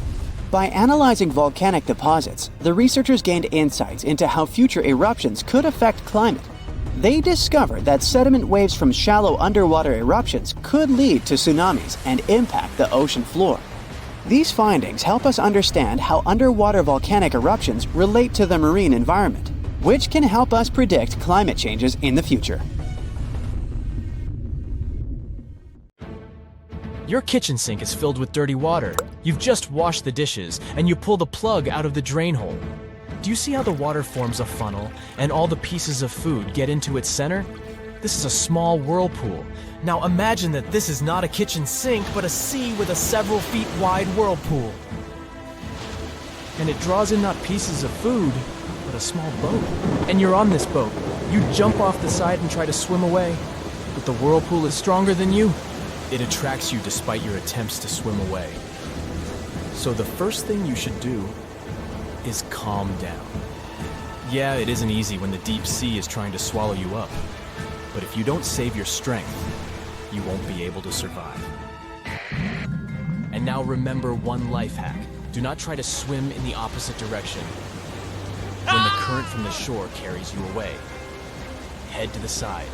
By analyzing volcanic deposits, the researchers gained insights into how future eruptions could affect climate. They discovered that sediment waves from shallow underwater eruptions could lead to tsunamis and impact the ocean floor. These findings help us understand how underwater volcanic eruptions relate to the marine environment, which can help us predict climate changes in the future. Your kitchen sink is filled with dirty water. You've just washed the dishes, and you pull the plug out of the drain hole. Do you see how the water forms a funnel, and all the pieces of food get into its center? This is a small whirlpool. Now imagine that this is not a kitchen sink, but a sea with a several feet wide whirlpool. And it draws in not pieces of food, but a small boat. And you're on this boat. You jump off the side and try to swim away, but the whirlpool is stronger than you. It attracts you despite your attempts to swim away. So the first thing you should do is calm down. Yeah, it isn't easy when the deep sea is trying to swallow you up. But if you don't save your strength, you won't be able to survive. And now remember one life hack. Do not try to swim in the opposite direction when the current from the shore carries you away. Head to the side.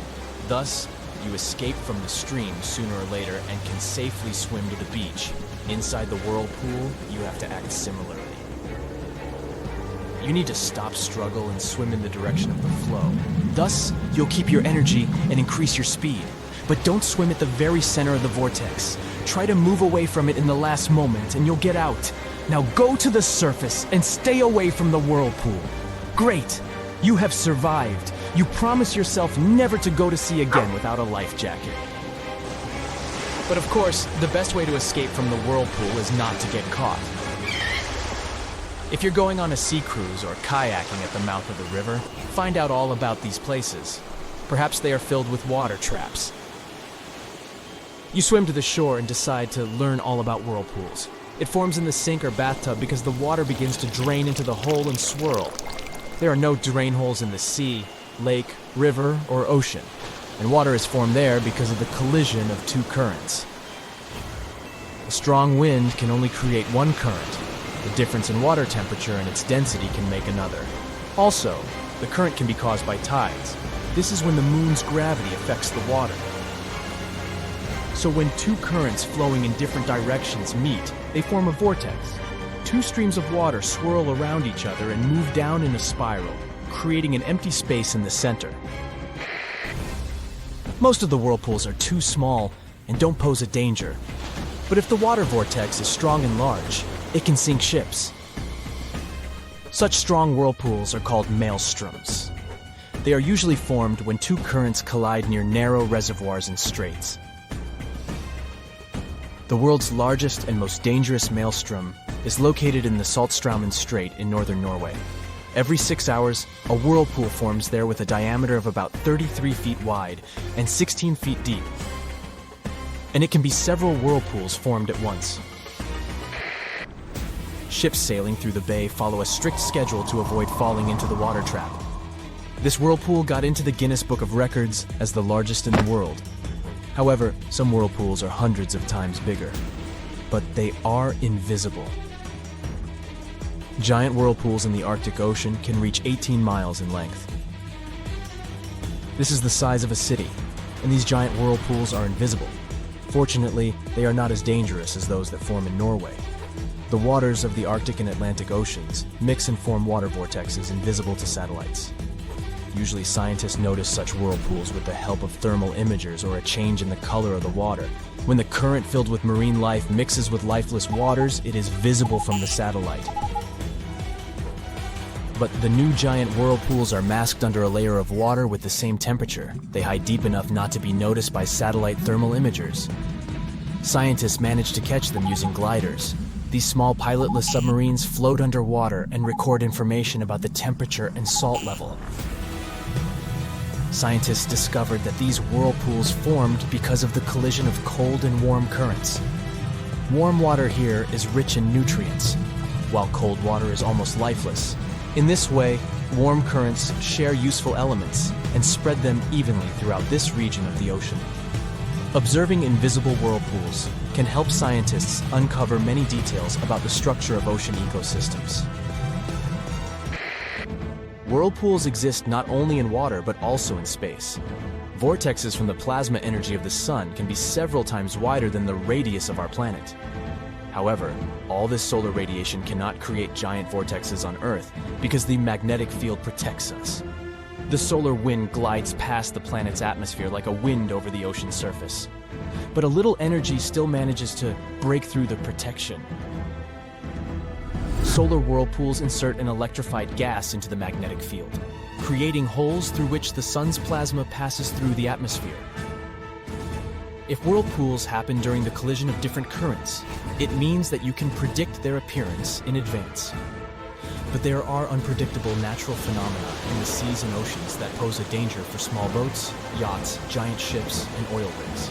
Thus, you escape from the stream sooner or later and can safely swim to the beach. Inside the whirlpool, you have to act similarly. You need to stop struggle and swim in the direction of the flow. Thus, you'll keep your energy and increase your speed. But don't swim at the very center of the vortex. Try to move away from it in the last moment and you'll get out. Now go to the surface and stay away from the whirlpool. Great! You have survived. You promise yourself never to go to sea again without a life jacket. But of course, the best way to escape from the whirlpool is not to get caught. If you're going on a sea cruise or kayaking at the mouth of the river, find out all about these places. Perhaps they are filled with water traps. You swim to the shore and decide to learn all about whirlpools. It forms in the sink or bathtub because the water begins to drain into the hole and swirl. There are no drain holes in the sea, lake, river, or ocean, and water is formed there because of the collision of two currents. A strong wind can only create one current. The difference in water temperature and its density can make another. Also, the current can be caused by tides. This is when the moon's gravity affects the water. So when two currents flowing in different directions meet, they form a vortex. Two streams of water swirl around each other and move down in a spiral, creating an empty space in the center. Most of the whirlpools are too small and don't pose a danger. But if the water vortex is strong and large, it can sink ships. Such strong whirlpools are called maelstroms. They are usually formed when two currents collide near narrow reservoirs and straits. The world's largest and most dangerous maelstrom is located in the Saltstraumen Strait in northern Norway. Every 6 hours, a whirlpool forms there with a diameter of about 33 feet wide and 16 feet deep. And it can be several whirlpools formed at once. Ships sailing through the bay follow a strict schedule to avoid falling into the water trap. This whirlpool got into the Guinness Book of Records as the largest in the world. However, some whirlpools are hundreds of times bigger, but they are invisible. Giant whirlpools in the Arctic Ocean can reach 18 miles in length. This is the size of a city, and these giant whirlpools are invisible. Fortunately, they are not as dangerous as those that form in Norway. The waters of the Arctic and Atlantic Oceans mix and form water vortexes invisible to satellites. Usually scientists notice such whirlpools with the help of thermal imagers or a change in the color of the water. When the current filled with marine life mixes with lifeless waters, it is visible from the satellite. But the new giant whirlpools are masked under a layer of water with the same temperature. They hide deep enough not to be noticed by satellite thermal imagers. Scientists manage to catch them using gliders. These small pilotless submarines float underwater and record information about the temperature and salt level. Scientists discovered that these whirlpools formed because of the collision of cold and warm currents. Warm water here is rich in nutrients, while cold water is almost lifeless. In this way, warm currents share useful elements and spread them evenly throughout this region of the ocean. Observing invisible whirlpools can help scientists uncover many details about the structure of ocean ecosystems. Whirlpools exist not only in water but also in space. Vortexes from the plasma energy of the sun can be several times wider than the radius of our planet. However, all this solar radiation cannot create giant vortexes on Earth because the magnetic field protects us. The solar wind glides past the planet's atmosphere like a wind over the ocean's surface. But a little energy still manages to break through the protection. Solar whirlpools insert an electrified gas into the magnetic field, creating holes through which the sun's plasma passes through the atmosphere. If whirlpools happen during the collision of different currents, it means that you can predict their appearance in advance. But there are unpredictable natural phenomena in the seas and oceans that pose a danger for small boats, yachts, giant ships, and oil rigs.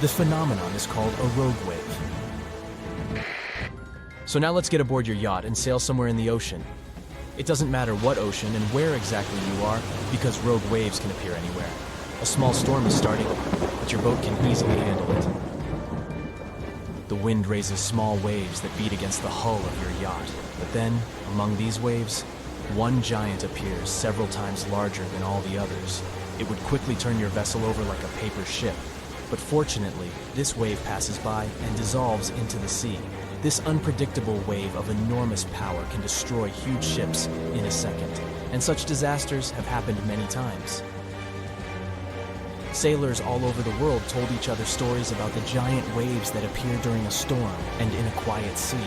The phenomenon is called a rogue wave. So now let's get aboard your yacht and sail somewhere in the ocean. It doesn't matter what ocean and where exactly you are, because rogue waves can appear anywhere. A small storm is starting, but your boat can easily handle it. The wind raises small waves that beat against the hull of your yacht. But then, among these waves, one giant appears several times larger than all the others. It would quickly turn your vessel over like a paper ship. But fortunately, this wave passes by and dissolves into the sea. This unpredictable wave of enormous power can destroy huge ships in a second, and such disasters have happened many times. Sailors all over the world told each other stories about the giant waves that appear during a storm and in a quiet sea.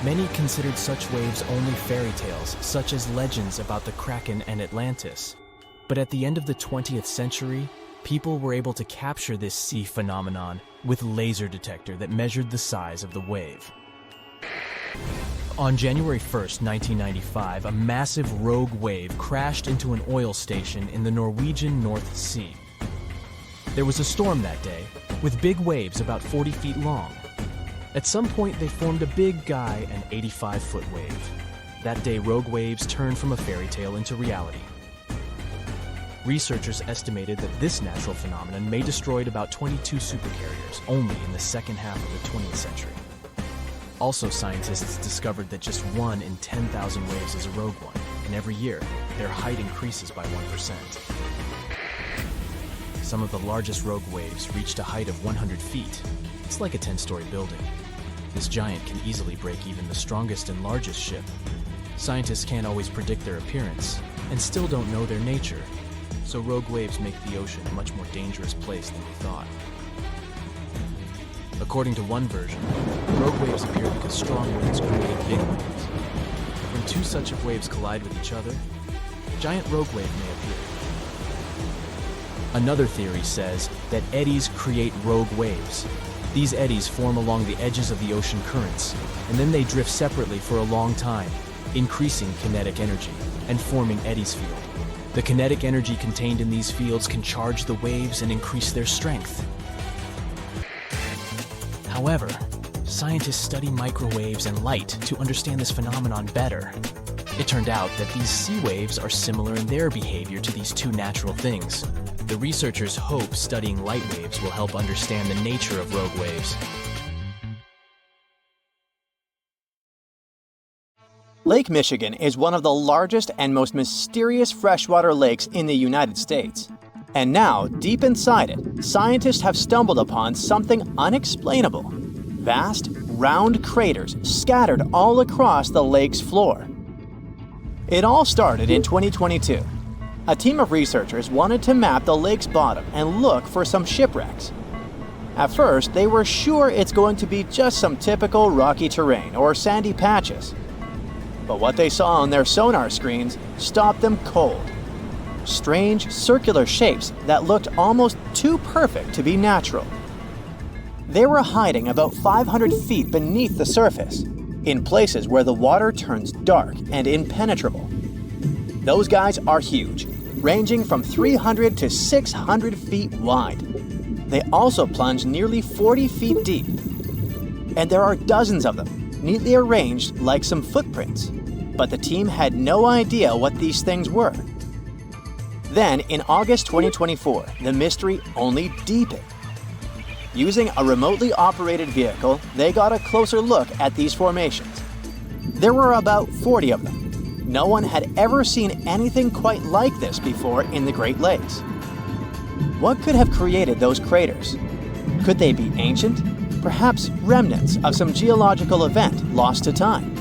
Many considered such waves only fairy tales, such as legends about the Kraken and Atlantis. But at the end of the 20th century, people were able to capture this sea phenomenon with a laser detector that measured the size of the wave. On January 1st, 1995, a massive rogue wave crashed into an oil station in the Norwegian North Sea. There was a storm that day, with big waves about 40 feet long. At some point, they formed a big guy, an 85-foot wave. That day, rogue waves turned from a fairy tale into reality. Researchers estimated that this natural phenomenon may destroyed about 22 supercarriers only in the second half of the 20th century. Also, scientists discovered that just 1 in 10,000 waves is a rogue one, and every year, their height increases by 1%. Some of the largest rogue waves reached a height of 100 feet. It's like a 10-story building. This giant can easily break even the strongest and largest ship. Scientists can't always predict their appearance, and still don't know their nature, so rogue waves make the ocean a much more dangerous place than we thought. According to one version, rogue waves appear because strong winds create big waves. When two such of waves collide with each other, a giant rogue wave may appear. Another theory says that eddies create rogue waves. These eddies form along the edges of the ocean currents, and then they drift separately for a long time, increasing kinetic energy and forming eddies field. The kinetic energy contained in these fields can charge the waves and increase their strength. However, scientists study microwaves and light to understand this phenomenon better. It turned out that these sea waves are similar in their behavior to these two natural things. The researchers hope studying light waves will help understand the nature of rogue waves. Lake Michigan is one of the largest and most mysterious freshwater lakes in the United States. And now, deep inside it, scientists have stumbled upon something unexplainable. Vast, round craters scattered all across the lake's floor. It all started in 2022. A team of researchers wanted to map the lake's bottom and look for some shipwrecks. At first, they were sure it's going to be just some typical rocky terrain or sandy patches. But what they saw on their sonar screens stopped them cold. Strange circular shapes that looked almost too perfect to be natural. They were hiding about 500 feet beneath the surface, in places where the water turns dark and impenetrable. Those guys are huge, ranging from 300 to 600 feet wide. They also plunge nearly 40 feet deep. And there are dozens of them, neatly arranged like some footprints. But the team had no idea what these things were. Then, in August 2024, the mystery only deepened. Using a remotely operated vehicle, they got a closer look at these formations. There were about 40 of them. No one had ever seen anything quite like this before in the Great Lakes. What could have created those craters? Could they be ancient? Perhaps remnants of some geological event lost to time?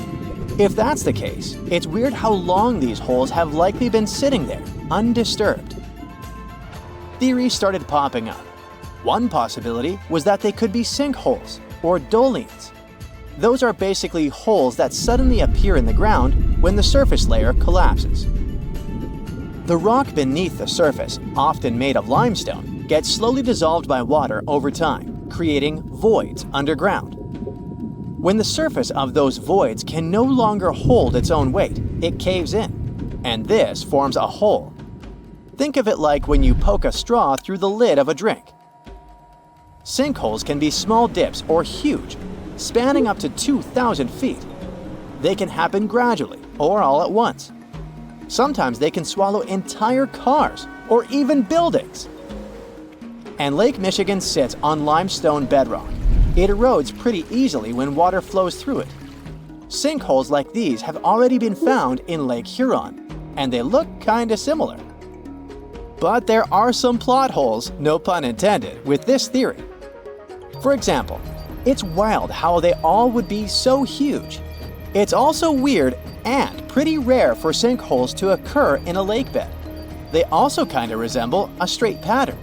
If that's the case, it's weird how long these holes have likely been sitting there, undisturbed. Theories started popping up. One possibility was that they could be sinkholes or dolines. Those are basically holes that suddenly appear in the ground when the surface layer collapses. The rock beneath the surface, often made of limestone, gets slowly dissolved by water over time, creating voids underground. When the surface of those voids can no longer hold its own weight, it caves in, and this forms a hole. Think of it like when you poke a straw through the lid of a drink. Sinkholes can be small dips or huge, spanning up to 2,000 feet. They can happen gradually or all at once. Sometimes they can swallow entire cars or even buildings. And Lake Michigan sits on limestone bedrock. It erodes pretty easily when water flows through it. Sinkholes like these have already been found in Lake Huron, and they look kinda similar. But there are some plot holes, no pun intended, with this theory. For example, it's wild how they all would be so huge. It's also weird and pretty rare for sinkholes to occur in a lake bed. They also kinda resemble a straight pattern.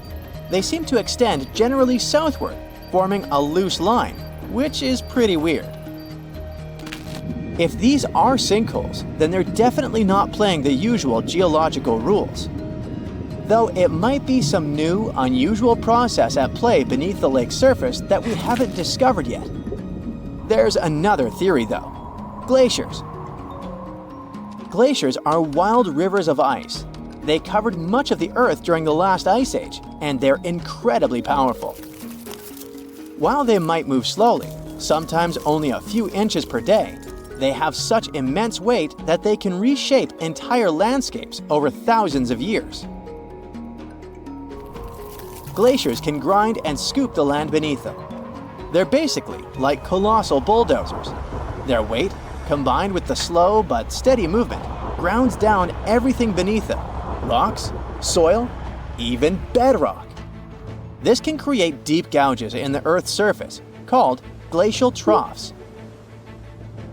They seem to extend generally southward, forming a loose line, which is pretty weird. If these are sinkholes, then they're definitely not playing the usual geological rules. Though it might be some new, unusual process at play beneath the lake's surface that we haven't discovered yet. There's another theory though: glaciers. Glaciers are wild rivers of ice. They covered much of the Earth during the last ice age, and they're incredibly powerful. While they might move slowly, sometimes only a few inches per day, they have such immense weight that they can reshape entire landscapes over thousands of years. Glaciers can grind and scoop the land beneath them. They're basically like colossal bulldozers. Their weight, combined with the slow but steady movement, grounds down everything beneath them: rocks, soil, even bedrock. This can create deep gouges in the Earth's surface, called glacial troughs.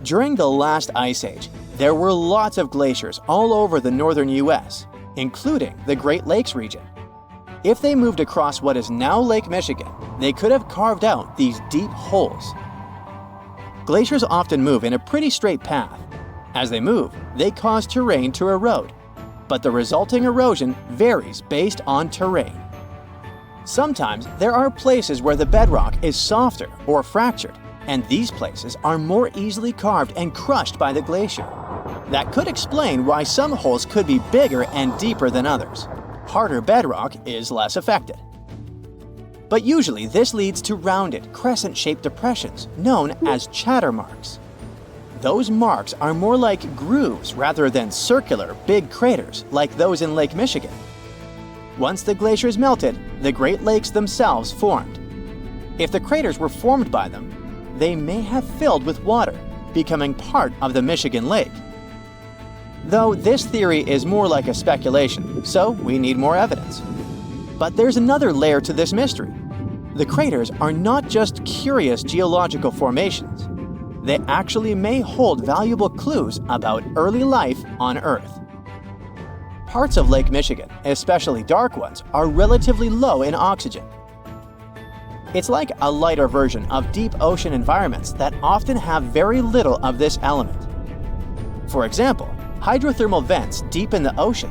During the last ice age, there were lots of glaciers all over the northern US, including the Great Lakes region. If they moved across what is now Lake Michigan, they could have carved out these deep holes. Glaciers often move in a pretty straight path. As they move, they cause terrain to erode, but the resulting erosion varies based on terrain. Sometimes there are places where the bedrock is softer or fractured, and these places are more easily carved and crushed by the glacier. That could explain why some holes could be bigger and deeper than others. Harder bedrock is less affected. But usually this leads to rounded, crescent-shaped depressions known as chatter marks. Those marks are more like grooves rather than circular, big craters like those in Lake Michigan. Once the glaciers melted, the Great Lakes themselves formed. If the craters were formed by them, they may have filled with water, becoming part of the Michigan Lake. Though this theory is more like a speculation, so we need more evidence. But there's another layer to this mystery. The craters are not just curious geological formations. They actually may hold valuable clues about early life on Earth. Parts of Lake Michigan, especially dark ones, are relatively low in oxygen. It's like a lighter version of deep ocean environments that often have very little of this element. For example, hydrothermal vents deep in the ocean,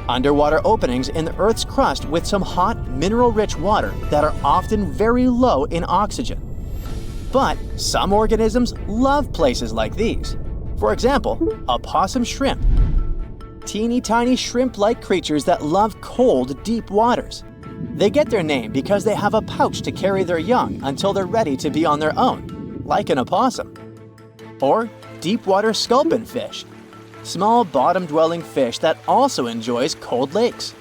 underwater openings in the Earth's crust with some hot, mineral-rich water that are often very low in oxygen. But some organisms love places like these. For example, opossum shrimp. Teeny tiny shrimp-like creatures that love cold, deep waters. They get their name because they have a pouch to carry their young until they're ready to be on their own, like an opossum. Or deep-water sculpin fish, small bottom-dwelling fish that also enjoys cold lakes.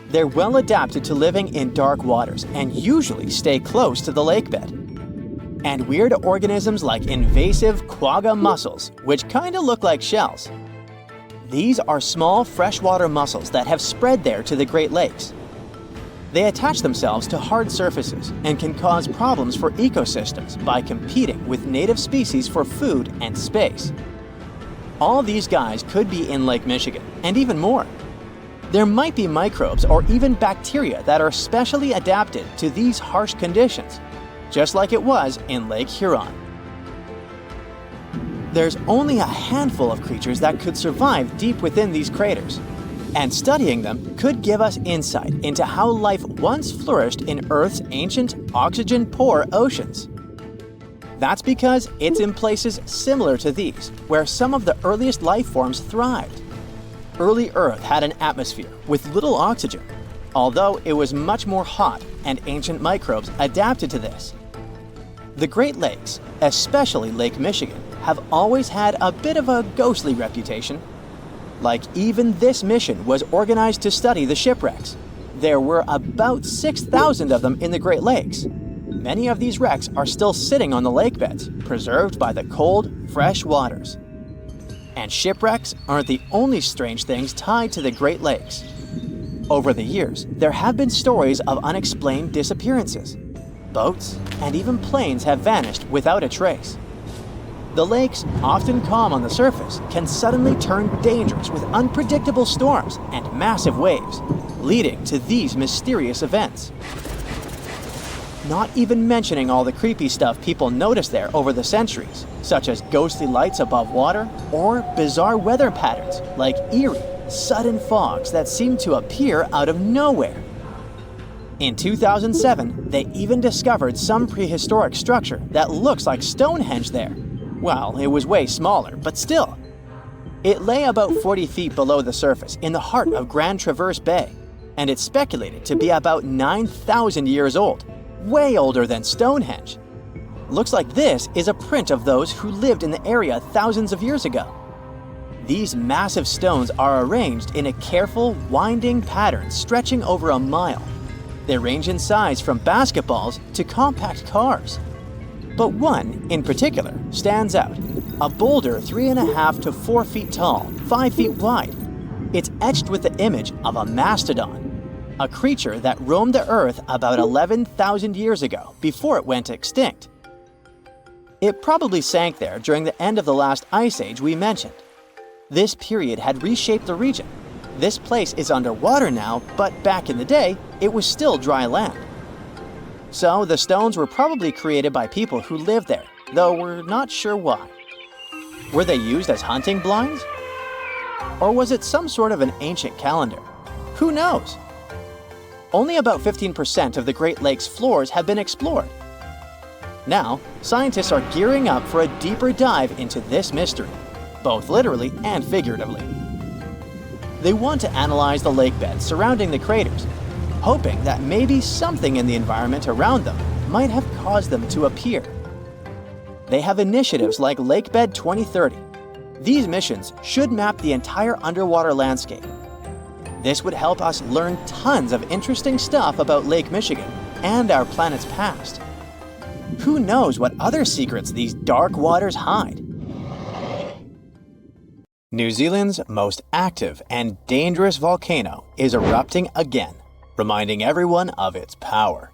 They're well adapted to living in dark waters and usually stay close to the lake bed. And weird organisms like invasive quagga mussels, which kinda look like shells. These are small freshwater mussels that have spread there to the Great Lakes. They attach themselves to hard surfaces and can cause problems for ecosystems by competing with native species for food and space. All these guys could be in Lake Michigan, and even more. There might be microbes or even bacteria that are specially adapted to these harsh conditions, just like it was in Lake Huron. There's only a handful of creatures that could survive deep within these craters, and studying them could give us insight into how life once flourished in Earth's ancient, oxygen-poor oceans. That's because it's in places similar to these where some of the earliest life forms thrived. Early Earth had an atmosphere with little oxygen. although it was much more hot and ancient microbes adapted to this. The Great Lakes, especially Lake Michigan, have always had a bit of a ghostly reputation. Like even this mission was organized to study the shipwrecks. There were about 6,000 of them in the Great Lakes. Many of these wrecks are still sitting on the lake beds, preserved by the cold, fresh waters. And shipwrecks aren't the only strange things tied to the Great Lakes. Over the years, there have been stories of unexplained disappearances. Boats and even planes have vanished without a trace. The lakes, often calm on the surface, can suddenly turn dangerous with unpredictable storms and massive waves, leading to these mysterious events. Not even mentioning all the creepy stuff people notice there over the centuries, such as ghostly lights above water or bizarre weather patterns like eerie, sudden fogs that seem to appear out of nowhere. In 2007, they even discovered some prehistoric structure that looks like Stonehenge there. Well, it was way smaller, but still. It lay about 40 feet below the surface in the heart of Grand Traverse Bay, and it's speculated to be about 9,000 years old, way older than Stonehenge. Looks like this is a print of those who lived in the area thousands of years ago. These massive stones are arranged in a careful, winding pattern stretching over a mile. They range in size from basketballs to compact cars. But one, in particular, stands out. A boulder 3.5 to 4 feet tall, 5 feet wide. It's etched with the image of a mastodon, a creature that roamed the Earth about 11,000 years ago before it went extinct. It probably sank there during the end of the last ice age we mentioned. This period had reshaped the region. This place is underwater now, but back in the day, it was still dry land. So the stones were probably created by people who lived there, though we're not sure why. Were they used as hunting blinds? Or was it some sort of an ancient calendar? Who knows? Only about 15% of the Great Lakes floors have been explored. Now, scientists are gearing up for a deeper dive into this mystery, both literally and figuratively. They want to analyze the lake beds surrounding the craters, hoping that maybe something in the environment around them might have caused them to appear. They have initiatives like Lakebed 2030. These missions should map the entire underwater landscape. This would help us learn tons of interesting stuff about Lake Michigan and our planet's past. Who knows what other secrets these dark waters hide? New Zealand's most active and dangerous volcano is erupting again, reminding everyone of its power.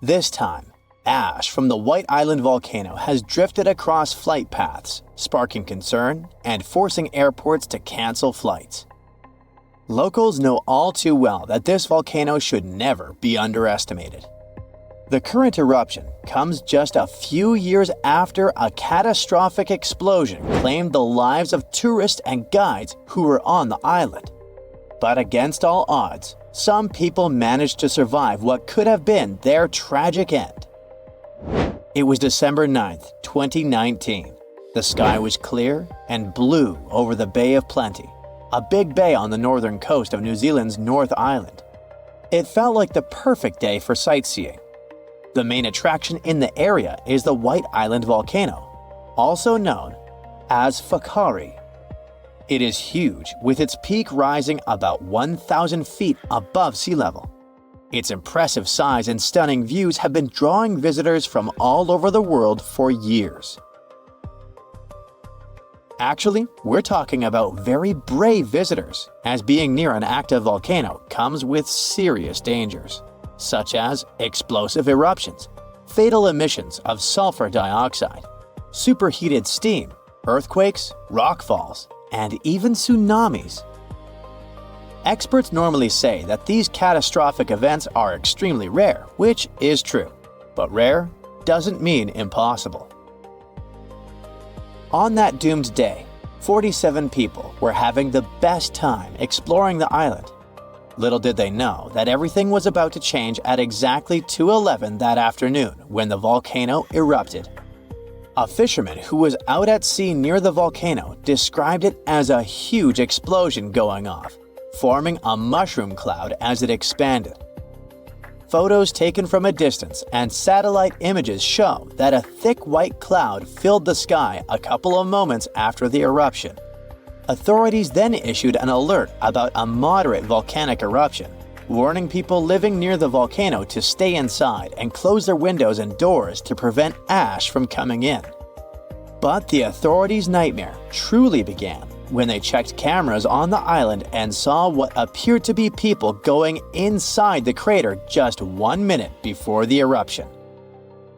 This time, ash from the White Island volcano has drifted across flight paths, sparking concern and forcing airports to cancel flights. Locals know all too well that this volcano should never be underestimated. The current eruption comes just a few years after a catastrophic explosion claimed the lives of tourists and guides who were on the island. But against all odds, some people managed to survive what could have been their tragic end. It was December 9th, 2019. The sky was clear and blue over the Bay of Plenty, a big bay on the northern coast of New Zealand's North Island. It felt like the perfect day for sightseeing. The main attraction in the area is the White Island volcano, also known as Whakaari. It is huge, with its peak rising about 1,000 feet above sea level. Its impressive size and stunning views have been drawing visitors from all over the world for years. Actually, we're talking about very brave visitors, as being near an active volcano comes with serious dangers, such as explosive eruptions, fatal emissions of sulfur dioxide, superheated steam, earthquakes, rockfalls, and even tsunamis. Experts normally say that these catastrophic events are extremely rare, which is true, but rare doesn't mean impossible. On that doomed day, 47 people were having the best time exploring the island. Little did they know that everything was about to change at exactly 2:11 that afternoon when the volcano erupted. A fisherman who was out at sea near the volcano described it as a huge explosion going off, forming a mushroom cloud as it expanded. Photos taken from a distance and satellite images show that a thick white cloud filled the sky a couple of moments after the eruption. Authorities then issued an alert about a moderate volcanic eruption, warning people living near the volcano to stay inside and close their windows and doors to prevent ash from coming in. But the authorities' nightmare truly began when they checked cameras on the island and saw what appeared to be people going inside the crater just 1 minute before the eruption.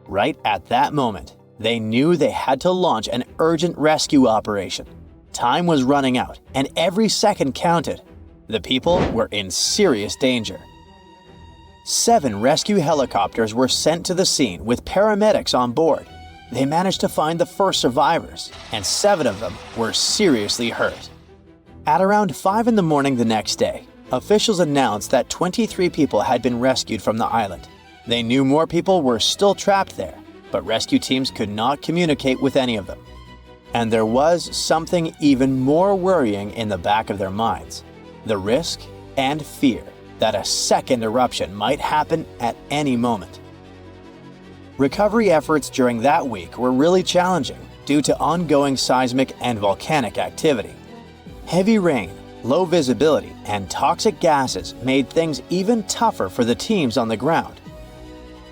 Right at that moment, they knew they had to launch an urgent rescue operation. Time was running out, and every second counted. The people were in serious danger. 7 rescue helicopters were sent to the scene with paramedics on board. They managed to find the first survivors, and 7 of them were seriously hurt. At around 5 in the morning the next day, officials announced that 23 people had been rescued from the island. They knew more people were still trapped there, but rescue teams could not communicate with any of them. And there was something even more worrying in the back of their minds: the risk and fear that a second eruption might happen at any moment. Recovery efforts during that week were really challenging due to ongoing seismic and volcanic activity. Heavy rain, low visibility, and toxic gases made things even tougher for the teams on the ground.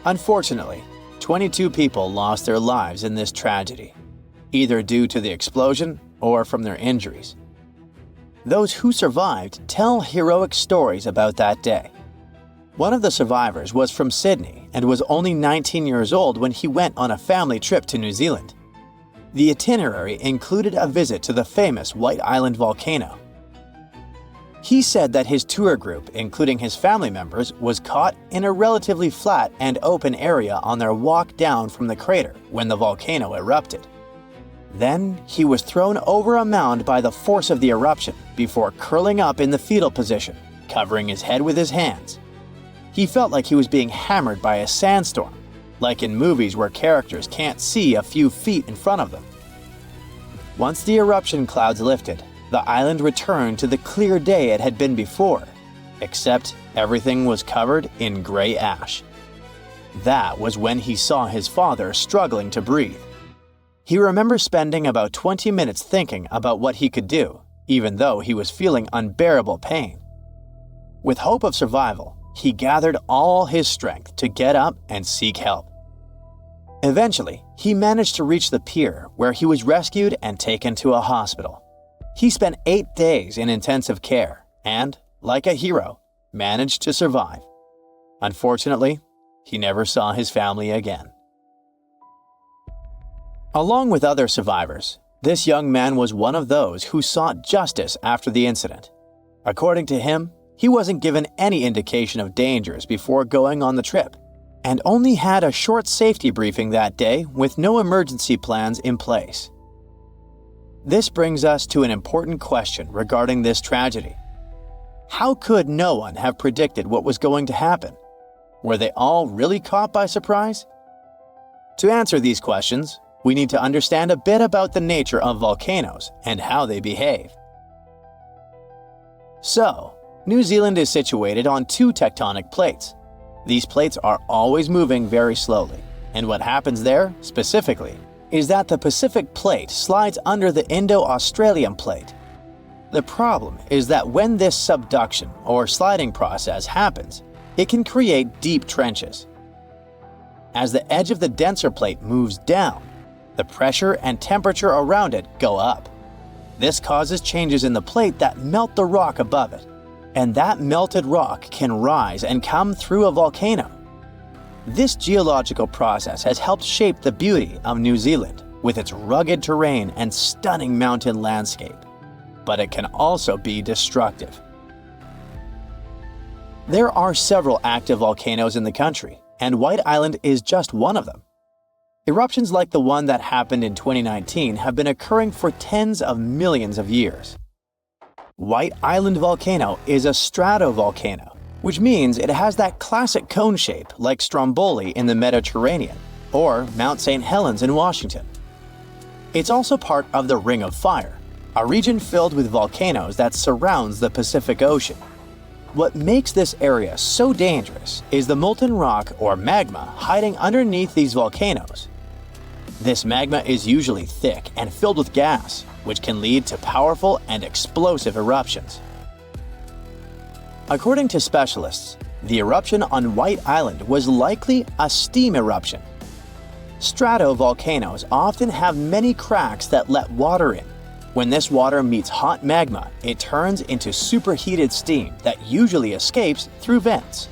Unfortunately, 22 people lost their lives in this tragedy, either due to the explosion or from their injuries. Those who survived tell heroic stories about that day. One of the survivors was from Sydney and was only 19 years old when he went on a family trip to New Zealand. The itinerary included a visit to the famous White Island volcano. He said that his tour group, including his family members, was caught in a relatively flat and open area on their walk down from the crater when the volcano erupted. Then he was thrown over a mound by the force of the eruption before curling up in the fetal position, covering his head with his hands. He felt like he was being hammered by a sandstorm, like in movies where characters can't see a few feet in front of them. Once the eruption clouds lifted, the island returned to the clear day it had been before, except everything was covered in gray ash. That was when he saw his father struggling to breathe. He remembers spending about 20 minutes thinking about what he could do, even though he was feeling unbearable pain. With hope of survival, he gathered all his strength to get up and seek help. Eventually, he managed to reach the pier where he was rescued and taken to a hospital. He spent 8 days in intensive care and, like a hero, managed to survive. Unfortunately, he never saw his family again. Along with other survivors, this young man was one of those who sought justice after the incident. According to him, he wasn't given any indication of dangers before going on the trip, and only had a short safety briefing that day with no emergency plans in place. This brings us to an important question regarding this tragedy. How could no one have predicted what was going to happen? Were they all really caught by surprise? To answer these questions, we need to understand a bit about the nature of volcanoes and how they behave. So, New Zealand is situated on 2 tectonic plates. These plates are always moving very slowly, and what happens there, specifically, is that the Pacific Plate slides under the Indo-Australian Plate. The problem is that when this subduction or sliding process happens, it can create deep trenches. As the edge of the denser plate moves down, the pressure and temperature around it go up. This causes changes in the plate that melt the rock above it, and that melted rock can rise and come through a volcano. This geological process has helped shape the beauty of New Zealand with its rugged terrain and stunning mountain landscape, but it can also be destructive. There are several active volcanoes in the country, and White Island is just one of them. Eruptions like the one that happened in 2019 have been occurring for tens of millions of years. White Island volcano is a stratovolcano, which means it has that classic cone shape like Stromboli in the Mediterranean or Mount St. Helens in Washington. It's also part of the Ring of Fire, a region filled with volcanoes that surrounds the Pacific Ocean. What makes this area so dangerous is the molten rock or magma hiding underneath these volcanoes. This magma is usually thick and filled with gas, which can lead to powerful and explosive eruptions. According to specialists, the eruption on White Island was likely a steam eruption. Stratovolcanoes often have many cracks that let water in. When this water meets hot magma, it turns into superheated steam that usually escapes through vents.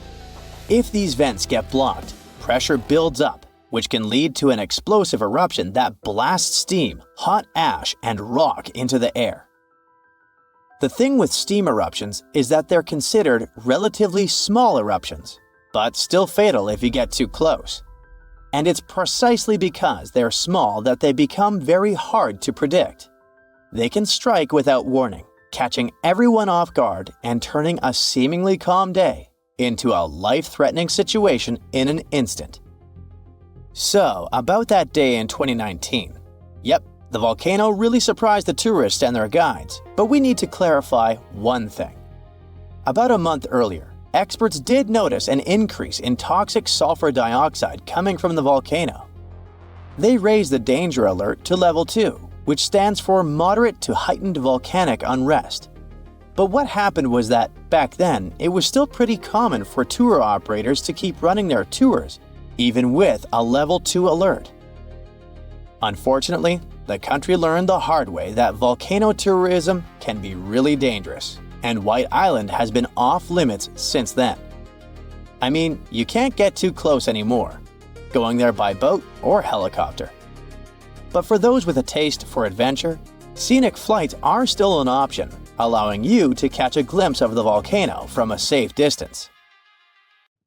If these vents get blocked, pressure builds up, which can lead to an explosive eruption that blasts steam, hot ash, and rock into the air. The thing with steam eruptions is that they're considered relatively small eruptions, but still fatal if you get too close. And it's precisely because they're small that they become very hard to predict. They can strike without warning, catching everyone off guard and turning a seemingly calm day into a life-threatening situation in an instant. So, about that day in 2019. Yep, the volcano really surprised the tourists and their guides, but we need to clarify one thing. About a month earlier, experts did notice an increase in toxic sulfur dioxide coming from the volcano. They raised the danger alert to level 2, which stands for moderate to heightened volcanic unrest. But what happened was that, back then, it was still pretty common for tour operators to keep running their tours, even with a level 2 alert. Unfortunately, the country learned the hard way that volcano tourism can be really dangerous, and White Island has been off limits since then. I mean, you can't get too close anymore, going there by boat or helicopter. But for those with a taste for adventure, scenic flights are still an option, allowing you to catch a glimpse of the volcano from a safe distance.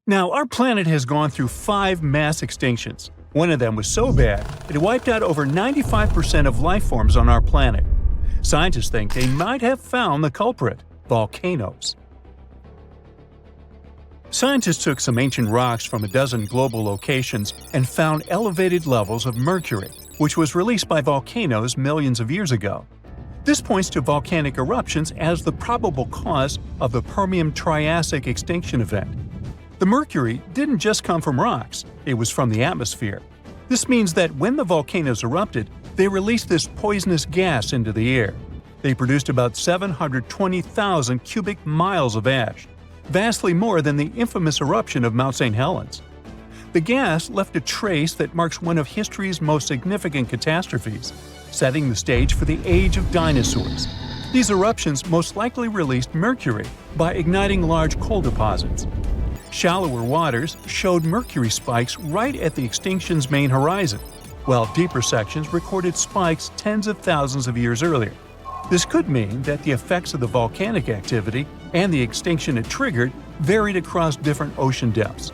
Now, our planet has gone through 5 mass extinctions. One of them was so bad, it wiped out over 95% of life forms on our planet. Scientists think they might have found the culprit: volcanoes. Scientists took some ancient rocks from a dozen global locations and found elevated levels of mercury, which was released by volcanoes millions of years ago. This points to volcanic eruptions as the probable cause of the Permian-Triassic extinction event. The mercury didn't just come from rocks, it was from the atmosphere. This means that when the volcanoes erupted, they released this poisonous gas into the air. They produced about 720,000 cubic miles of ash, vastly more than the infamous eruption of Mount St. Helens. The gas left a trace that marks one of history's most significant catastrophes, setting the stage for the age of dinosaurs. These eruptions most likely released mercury by igniting large coal deposits. Shallower waters showed mercury spikes right at the extinction's main horizon, while deeper sections recorded spikes tens of thousands of years earlier. This could mean that the effects of the volcanic activity and the extinction it triggered varied across different ocean depths.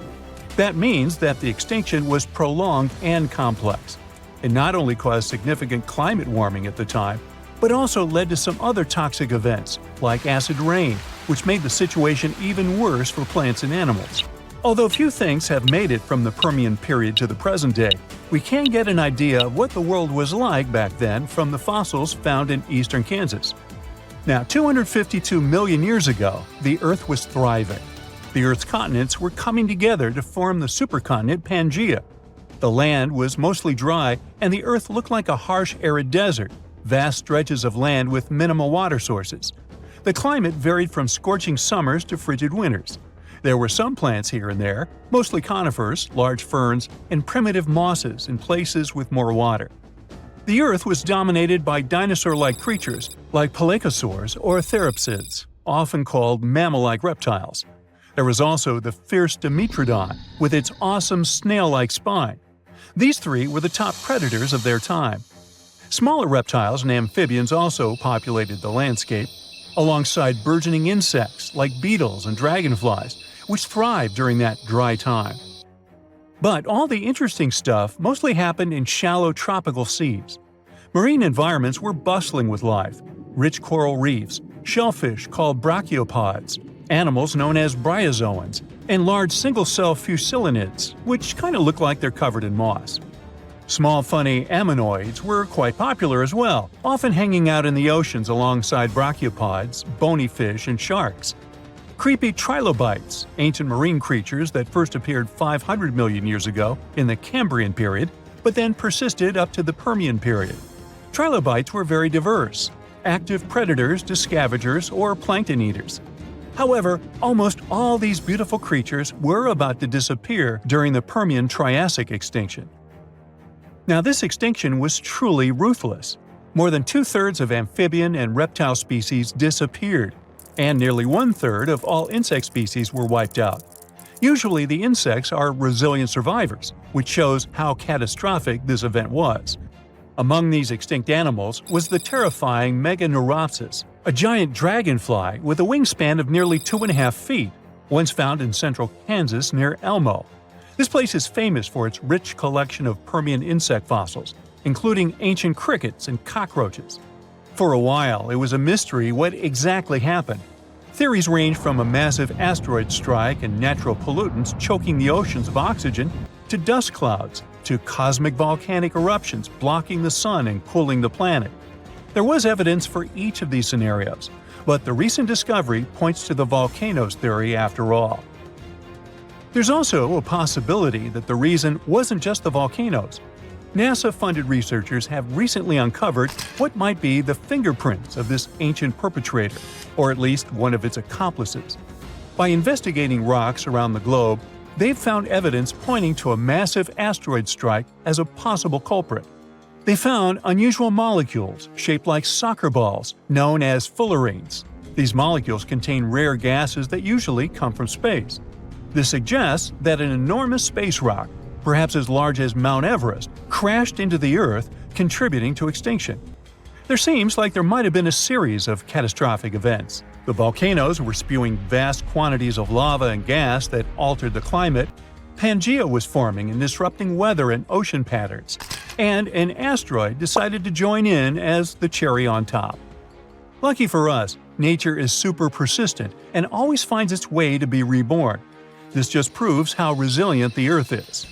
That means that the extinction was prolonged and complex. It not only caused significant climate warming at the time, but also led to some other toxic events, like acid rain, which made the situation even worse for plants and animals. Although few things have made it from the Permian period to the present day, we can get an idea of what the world was like back then from the fossils found in eastern Kansas. Now, 252 million years ago, the Earth was thriving. The Earth's continents were coming together to form the supercontinent Pangaea. The land was mostly dry, and the Earth looked like a harsh, arid desert, vast stretches of land with minimal water sources. The climate varied from scorching summers to frigid winters. There were some plants here and there, mostly conifers, large ferns, and primitive mosses in places with more water. The Earth was dominated by dinosaur-like creatures like pelycosaurs or therapsids, often called mammal-like reptiles. There was also the fierce Dimetrodon with its awesome snail-like spine. These 3 were the top predators of their time. Smaller reptiles and amphibians also populated the landscape, alongside burgeoning insects like beetles and dragonflies, which thrived during that dry time. But all the interesting stuff mostly happened in shallow tropical seas. Marine environments were bustling with life: rich coral reefs, shellfish called brachiopods, animals known as bryozoans, and large single-cell fusilinids, which kind of look like they're covered in moss. Small funny ammonoids were quite popular as well, often hanging out in the oceans alongside brachiopods, bony fish, and sharks. Creepy trilobites, ancient marine creatures that first appeared 500 million years ago in the Cambrian period, but then persisted up to the Permian period. Trilobites were very diverse, active predators to scavengers or plankton eaters. However, almost all these beautiful creatures were about to disappear during the Permian-Triassic extinction. Now, this extinction was truly ruthless. More than two-thirds of amphibian and reptile species disappeared, and nearly one-third of all insect species were wiped out. Usually, the insects are resilient survivors, which shows how catastrophic this event was. Among these extinct animals was the terrifying Meganeuropsis, a giant dragonfly with a wingspan of nearly 2.5 feet, once found in central Kansas near Elmo. This place is famous for its rich collection of Permian insect fossils, including ancient crickets and cockroaches. For a while, it was a mystery what exactly happened. Theories range from a massive asteroid strike and natural pollutants choking the oceans of oxygen, to dust clouds, to cosmic volcanic eruptions blocking the sun and cooling the planet. There was evidence for each of these scenarios, but the recent discovery points to the volcanoes theory after all. There's also a possibility that the reason wasn't just the volcanoes. NASA-funded researchers have recently uncovered what might be the fingerprints of this ancient perpetrator, or at least one of its accomplices. By investigating rocks around the globe, they've found evidence pointing to a massive asteroid strike as a possible culprit. They found unusual molecules shaped like soccer balls, known as fullerenes. These molecules contain rare gases that usually come from space. This suggests that an enormous space rock, perhaps as large as Mount Everest, crashed into the Earth, contributing to extinction. There seems like there might have been a series of catastrophic events. The volcanoes were spewing vast quantities of lava and gas that altered the climate, Pangea was forming and disrupting weather and ocean patterns, and an asteroid decided to join in as the cherry on top. Lucky for us, nature is super persistent and always finds its way to be reborn. This just proves how resilient the Earth is.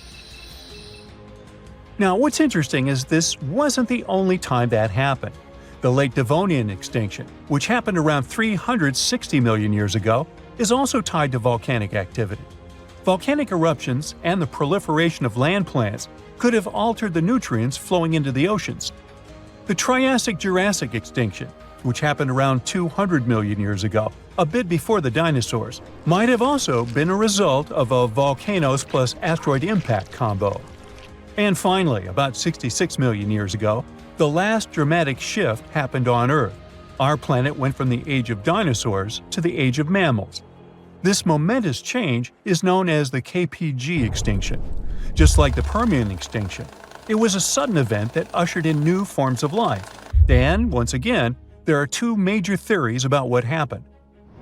Now, what's interesting is this wasn't the only time that happened. The Late Devonian extinction, which happened around 360 million years ago, is also tied to volcanic activity. Volcanic eruptions and the proliferation of land plants could have altered the nutrients flowing into the oceans. The Triassic-Jurassic extinction, which happened around 200 million years ago, a bit before the dinosaurs, might have also been a result of a volcanoes plus asteroid impact combo. And finally, about 66 million years ago, the last dramatic shift happened on Earth. Our planet went from the age of dinosaurs to the age of mammals. This momentous change is known as the KPG extinction. Just like the Permian extinction, it was a sudden event that ushered in new forms of life. And, once again, there are two major theories about what happened.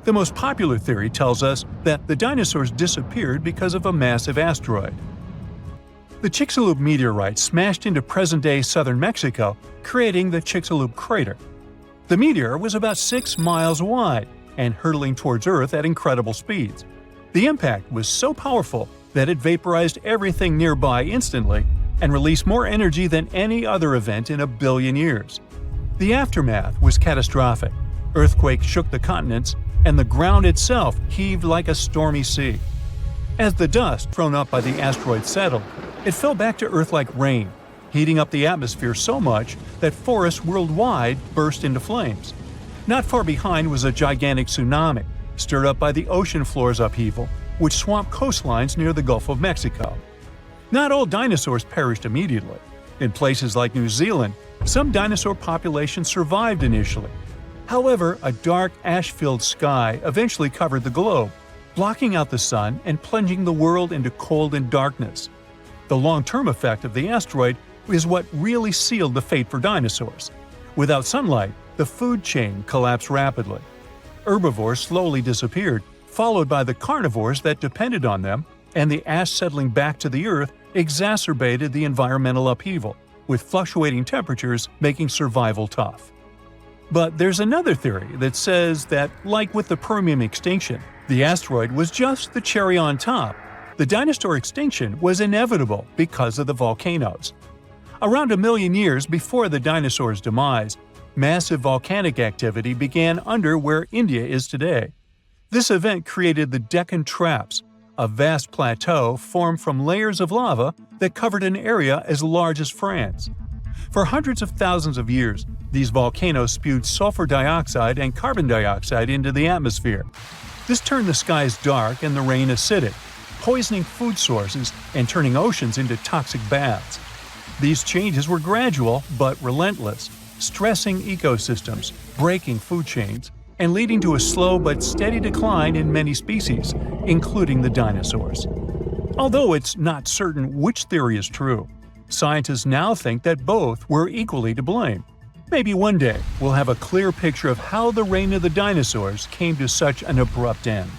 The most popular theory tells us that the dinosaurs disappeared because of a massive asteroid. The Chicxulub meteorite smashed into present-day southern Mexico, creating the Chicxulub crater. The meteor was about 6 miles wide and hurtling towards Earth at incredible speeds. The impact was so powerful that it vaporized everything nearby instantly and released more energy than any other event in a billion years. The aftermath was catastrophic. Earthquakes shook the continents, and the ground itself heaved like a stormy sea. As the dust thrown up by the asteroid settled, it fell back to Earth like rain, heating up the atmosphere so much that forests worldwide burst into flames. Not far behind was a gigantic tsunami, stirred up by the ocean floor's upheaval, which swamped coastlines near the Gulf of Mexico. Not all dinosaurs perished immediately. In places like New Zealand, some dinosaur populations survived initially. However, a dark, ash-filled sky eventually covered the globe, blocking out the sun and plunging the world into cold and darkness. The long-term effect of the asteroid is what really sealed the fate for dinosaurs. Without sunlight, the food chain collapsed rapidly. Herbivores slowly disappeared, followed by the carnivores that depended on them, and the ash settling back to the Earth exacerbated the environmental upheaval, with fluctuating temperatures making survival tough. But there's another theory that says that, like with the Permian extinction, the asteroid was just the cherry on top. The dinosaur extinction was inevitable because of the volcanoes. Around 1 million years before the dinosaurs' demise, massive volcanic activity began under where India is today. This event created the Deccan Traps, a vast plateau formed from layers of lava that covered an area as large as France. For hundreds of thousands of years, these volcanoes spewed sulfur dioxide and carbon dioxide into the atmosphere. This turned the skies dark and the rain acidic, poisoning food sources and turning oceans into toxic baths. These changes were gradual but relentless, stressing ecosystems, breaking food chains, and leading to a slow but steady decline in many species, including the dinosaurs. Although it's not certain which theory is true, scientists now think that both were equally to blame. Maybe one day we'll have a clear picture of how the reign of the dinosaurs came to such an abrupt end.